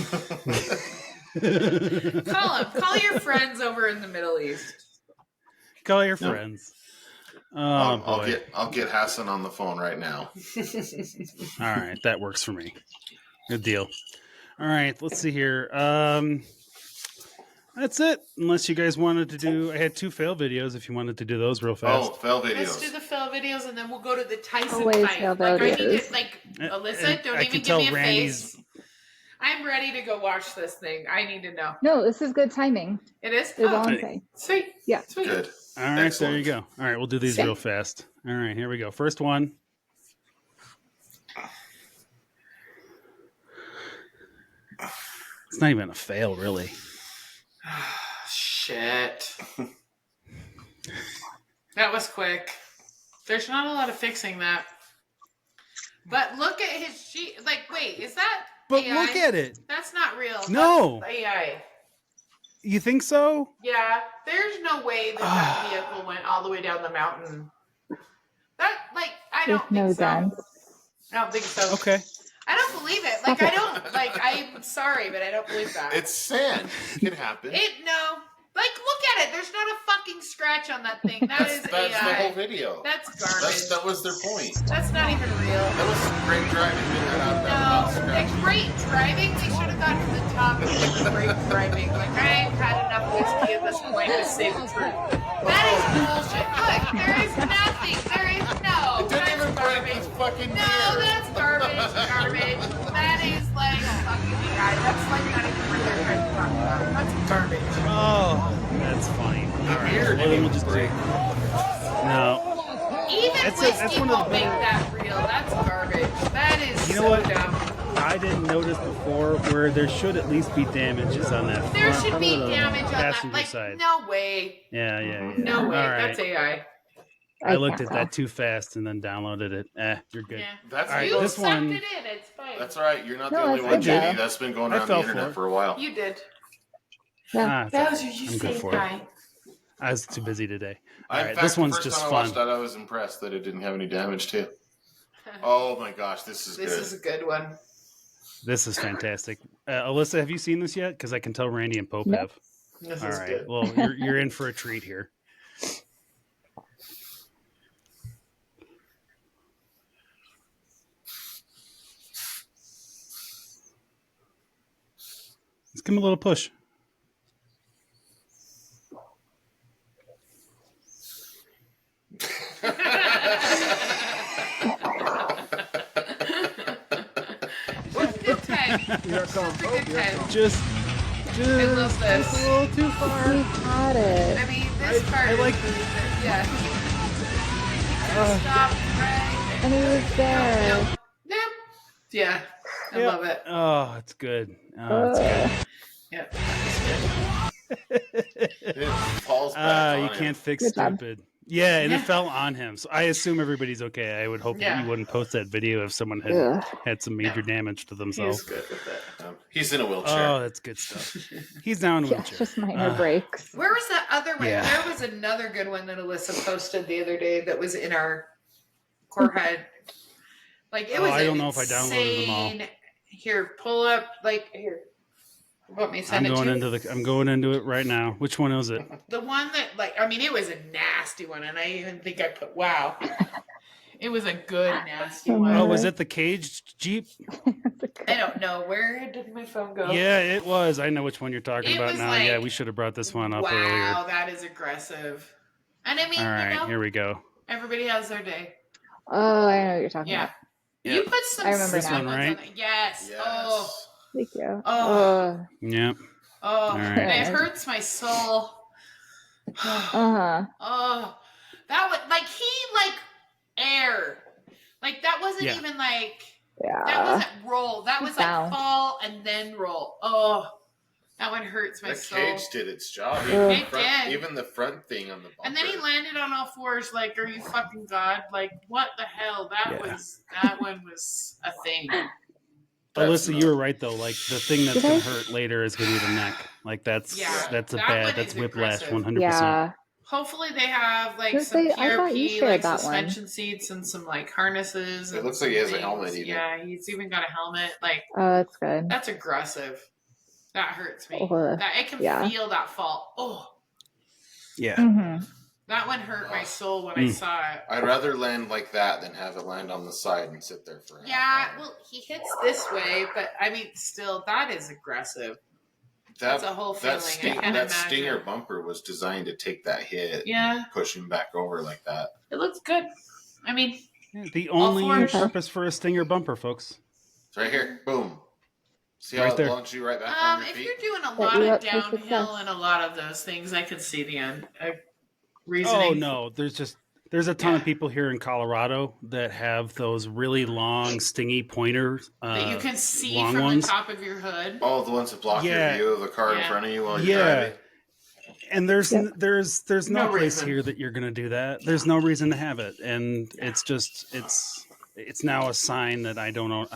them. Call your friends over in the Middle East. Call your friends. I'll get Hassan on the phone right now. All right, that works for me. Good deal. All right, let's see here. That's it. Unless you guys wanted to do, I had 2 fail videos. If you wanted to do those real fast. Oh, fail videos. Let's do the fail videos, and then we'll go to the Tyson Always fight. fail Like, I videos. need to, Alyssa, don't even give me a face. I'm ready to go watch this thing. I need to know. No, this is good timing. It is? Is all I'm saying. Sweet. Yeah. Sweet. Good. All right, Excellent. there you go. All right, we'll do these real fast. All right, here we go. First one. It's not even a fail, really. Shit. That was quick. There's not a lot of fixing that. But look at his sheet. Like, wait, is that But AI? look at it. That's not real. No. That's AI. You think so? Yeah, there's no way that vehicle went all the way down the mountain. That, like, I don't With no think so. dents. I don't think so. Okay. I don't believe it. Like, I don't, like, I'm sorry, but I don't believe that. It's sand. It can happen. No. Like, look at it. There's not a fucking scratch on that thing. That's that's AI. the whole video. That's garbage. That was their point. That's not even real. That was some great driving. No, like great driving. They should have gotten to the top of great driving. Like, I've had enough whiskey at this point to say the truth. That is bullshit. Look, there is nothing. There is no. It didn't even break his fucking No, gear. that's garbage. Garbage. That is like fucking AI. That's like not even what they're trying to talk about. That's garbage. Oh, that's funny. All right, well, then we'll just break. No. Even That's whiskey one of won't the- make that real. That's garbage. That is You know so what? dumb. I didn't notice before where there should at least be damages on that. There front should be of the damage on that. passenger Like, side. no way. Yeah. No way. All right. That's AI. I looked can't at that too fast and then downloaded it. You're good. Yeah. That's All right, You this sucked one- it in. It's fine. That's all right. You're not the No, only it's one, good, Judy. though. That's been going I around the fell for internet it. for a while. You did. Yeah. That was I'm you good say for it. hi. I was too busy today. All In right, fact, this one's the first just time I fun. watched that, I was impressed that it didn't have any damage too. Oh my gosh, this is This good. is a good one. This is fantastic. Alyssa, have you seen this yet? Because I can tell Randy and Pope Nope. have. This All is right. good. Well, you're in for a treat here. Let's give him a little push. It's good time. It's a good time. Just I love this. a little too far. We had it. I mean, this part I like- is yeah. Stop right. And it was there. Yep. Yeah. I Yep. love it. Oh, it's good. Oh, it's good. Yep. It falls back You on can't fix Good job. stupid. Yeah, and Yeah. it fell on him. So I assume everybody's okay. I would hope that Yeah. you wouldn't post that video if someone had Ugh. had some major damage to He's themselves. good with it. He's in a wheelchair. Oh, that's good stuff. He's down in a Yeah, wheelchair. just minor Uh, breaks. Where was that other one? Yeah. There was another good one that Alyssa posted the other day that was in our core head. Like it was. I don't know if I downloaded them all. insane- Here, pull up. Like here. Want me to send I'm it going to into you? the. I'm going into it right now. Which one is it? The one that, like, I mean, it was a nasty one, and I even think I put wow. It was a good nasty one. Oh, was it the caged Jeep? It's a I don't know. Where did my phone go? Yeah, it was. I know which one you're talking It about was now. like, Yeah, we should have brought this one up wow, earlier. that is aggressive. And I mean, All right, you know, here we go. everybody has their day. Oh, I know what you're talking Yeah. about. You put some I remember sweet now. ones Right? on it. Yes. Oh. Thank you. Oh. Yep. Oh. right. And it hurts my soul. Uh-huh. Oh. That was like air. Like that wasn't Yeah. even like Yeah. that wasn't roll. That was Bounce. like fall and then roll. Oh. That one hurts my That soul. cage did its job. It did. Even the front thing on the bumper. And then he landed on all fours. Like, are you fucking God? Like, what the hell? That one was a thing. Alyssa, you were right though. Like the thing that's Did gonna I- hurt later is gonna be the neck. Like that's Yeah. that's a That bad. one That's is whiplash. aggressive. 100%. Yeah. Hopefully they have like Because some I thought you PRP, shared like that one. suspension seats and some like harnesses. It and looks like he has a things. helmet even. Yeah, he's even got a helmet. Like Oh, that's good. that's aggressive. That hurts me. Ugh. That I can Yeah. feel that fall. Oh, Yeah. Mm-hmm. that one hurt my soul when I saw it. I'd rather land like that than have it land on the side and sit there for a Yeah, half hour. well, he hits this way, but I mean, still, that is aggressive. That's a whole feeling. I can't that imagine. Stinger bumper was designed to take that hit, Yeah, push him back over like that. it looks good. I mean, The only fours. purpose for a Stinger bumper, folks. It's right here, boom. See Right how there. it launches you right back on your if feet? you're doing a Set lot you of up for downhill success. and a lot of those things, I could see the end. Reasoning. Oh no, there's a ton of people here in Colorado that have those really long, stingy pointers. That you can see long from ones. the top of your hood. Oh, the ones that block Yeah. your view of the car in Yeah. front of you while you're Yeah. driving. And there's Yep. there's no No place reason. here that you're gonna do that. There's no reason to have it, and it's just it's now a sign that I don't know.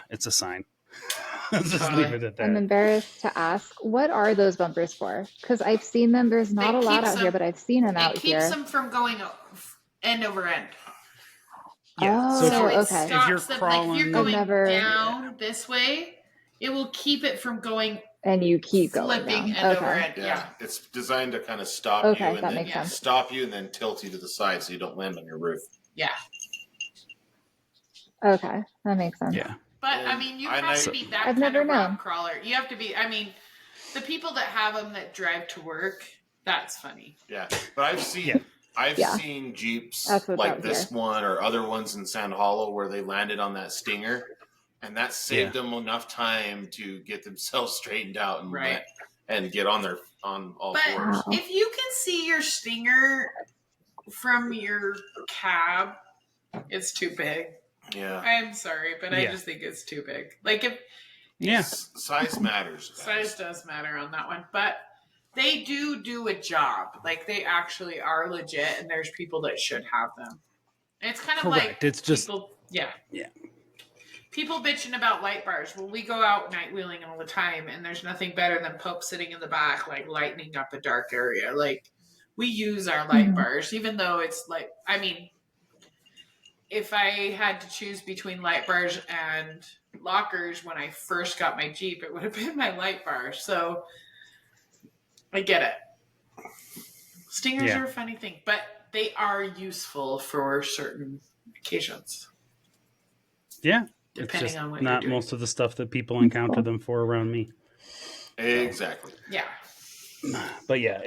It's a sign. Just Totally. leave it at I'm that. embarrassed to ask, what are those bumpers for? Because I've seen them. There's not It a lot keeps out here, them- but I've seen them It out keeps here. them from going end over end. Yeah. Oh, So it okay. stops you're them. Like if crawling- you're I've going never- down this way, it will keep it from going And you keep going flipping down. end over Okay. end. Yeah. Yeah. It's designed to kind of stop Okay, you and that then makes sense. stop you and then tilt you to the side so you don't land on your roof. Yeah. Okay, that makes sense. Yeah. But I And mean, you I have know- to be that I've kind never of rock known. crawler. You have to be. I mean, the people that have them that drive to work, that's funny. Yeah. But I've seen Yeah. I've Yeah. seen Jeeps That's what like that this was one or other ones in Sand Hollow where they landed on that Stinger, and that saved them enough time to get themselves straightened out and Right. and get on all But fours. Wow. if you can see your Stinger from your cab, it's too big. Yeah. I'm sorry, but I Yeah. just think it's too big. Like if Yeah. Size matters. guys. size does matter on that one, but they do a job. Like they actually are legit, and there's people that should have them. And it's kind of like Correct. It's just people, yeah. Yeah. People bitching about light bars. Well, we go out night wheeling all the time, and there's nothing better than Pope sitting in the back, like lightening up a dark area. Like we use our light Mhm. bars, even though it's like, I mean, if I had to choose between light bars and lockers when I first got my Jeep, it would have been my light bar. So I get it. Stingers Yeah. are a funny thing, but they are useful for certain occasions, yeah. depending it's just on what not you're doing. most of the stuff that people encounter them for around me. Exactly. Yeah. But yeah,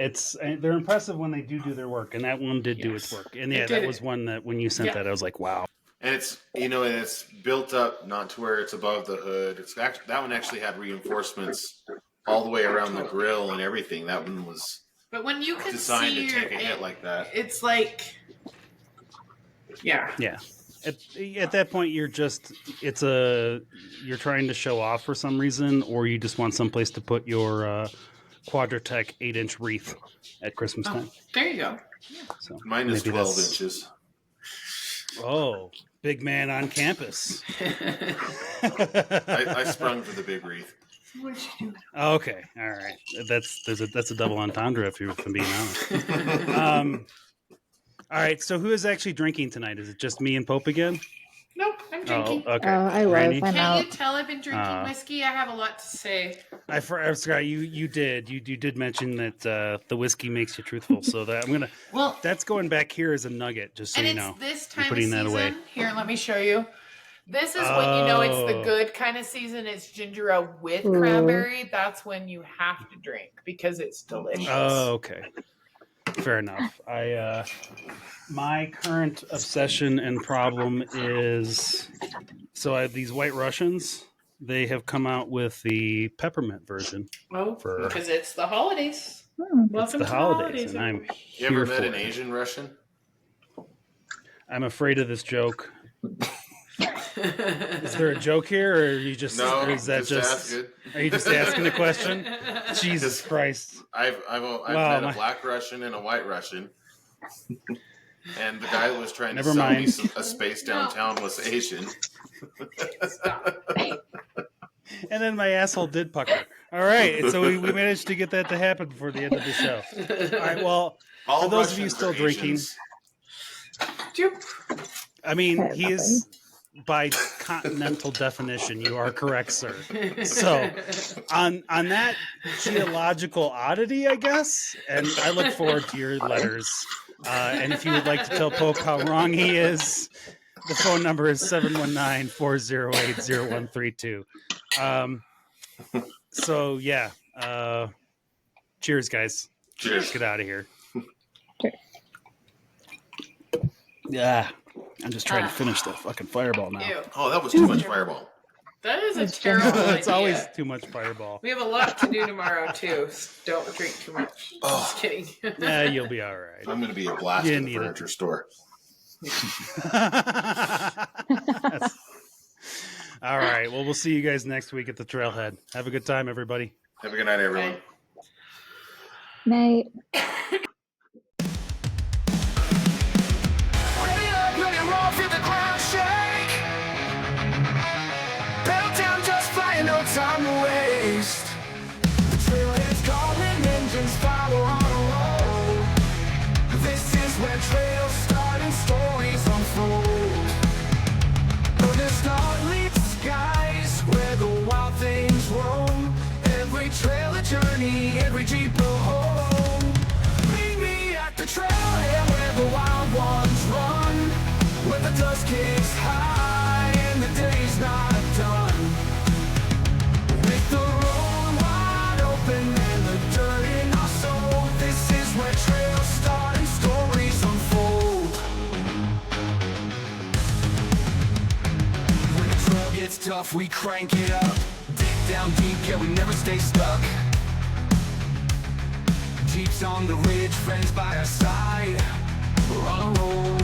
they're impressive when they do their work, and that one did do its Yes. work. And It yeah, did that it. was one that when you sent Yeah. that, I was like, wow. And it's built up not to where it's above the hood. It's actually, that one actually had reinforcements all the way around the grill and everything. That one was But when you can designed see to take a your, hit like that. it's like, yeah. Yeah. At that point, you're trying to show off for some reason, or you just want someplace to put your Quadratech 8-inch wreath at Christmas time. There you go. So Mine is maybe 12 that's- inches. Oh, big man on campus. I sprung for the big wreath. What you doing? Okay, all right. That's a double entendre if I'm being honest. All right. So who is actually drinking tonight? Is it just me and Pope again? Nope, I'm drinking. Oh, okay. Oh, I was. Randy? I'm Can't out. you tell I've been drinking whiskey? I have a lot to say. I forgot you did. You did mention that the whiskey makes you truthful. So that Well, that's going back here as a nugget, just so and you it's know. this I'm time of putting season. that away. Here, let me show you. This is when you know it's the good kind of season. It's ginger ale with cranberry. That's when you have to drink because it's delicious. Oh, okay. Fair enough. My current obsession and problem is, so I have these White Russians. They have come out with the peppermint version. Oh, because it's the holidays. Welcome the to holidays, and I'm You ever here met for an it. Asian Russian? I'm afraid of this joke. Is there a joke here, or are you just? No, or is that just just? ask it. Are you just asking a question? Jesus Christ! I've Wow, met a black Russian and a white Russian, and the guy that was trying to Never sell mind. me a space downtown was Asian. And then my asshole did pucker. All right, so we managed to get that to happen before the end of the show. All right, well, All for those of you Russians still are drinking, Asians. I mean, he is, by continental definition, you are correct, sir. So, on that geological oddity, I guess, and I look forward to your letters. And if you would like to tell Pope how wrong he is, the phone number is 719-408-0132. So, yeah. Cheers, guys. Cheers. Let's get out of here. Cheers. Yeah. I'm just trying to finish that fucking fireball now. Ew. Oh, that was too much Fireball. That is a It's terrible idea. It's always too much fireball. We have a lot to do tomorrow, too. So don't drink too much. Just kidding. Yeah, you'll be all right. I'm going to be a blast You in the need it. furniture store. All right. Well, we'll see you guys next week at the Trailhead. Have a good time, everybody. Have a good night, everyone. Night. Ready up, ready roll, feel the ground shake. Pedal down, just flying, no time to waste. The trailhead's calling, engines follow on a roll. This is where trails start and stories unfold. Under starlit skies, where the wild things roam. Every trail a journey, every Jeep a home. Meet me at the trailhead where the wild ones run. Where the dust kicks high and the day's not done. With the road wide open and the dirt in our soul. This is where trails start and stories unfold. When the trail gets tough, we crank it up. Dig down deep, yeah, we never stay stuck. Jeeps on the ridge, friends by our side. We're on a roll,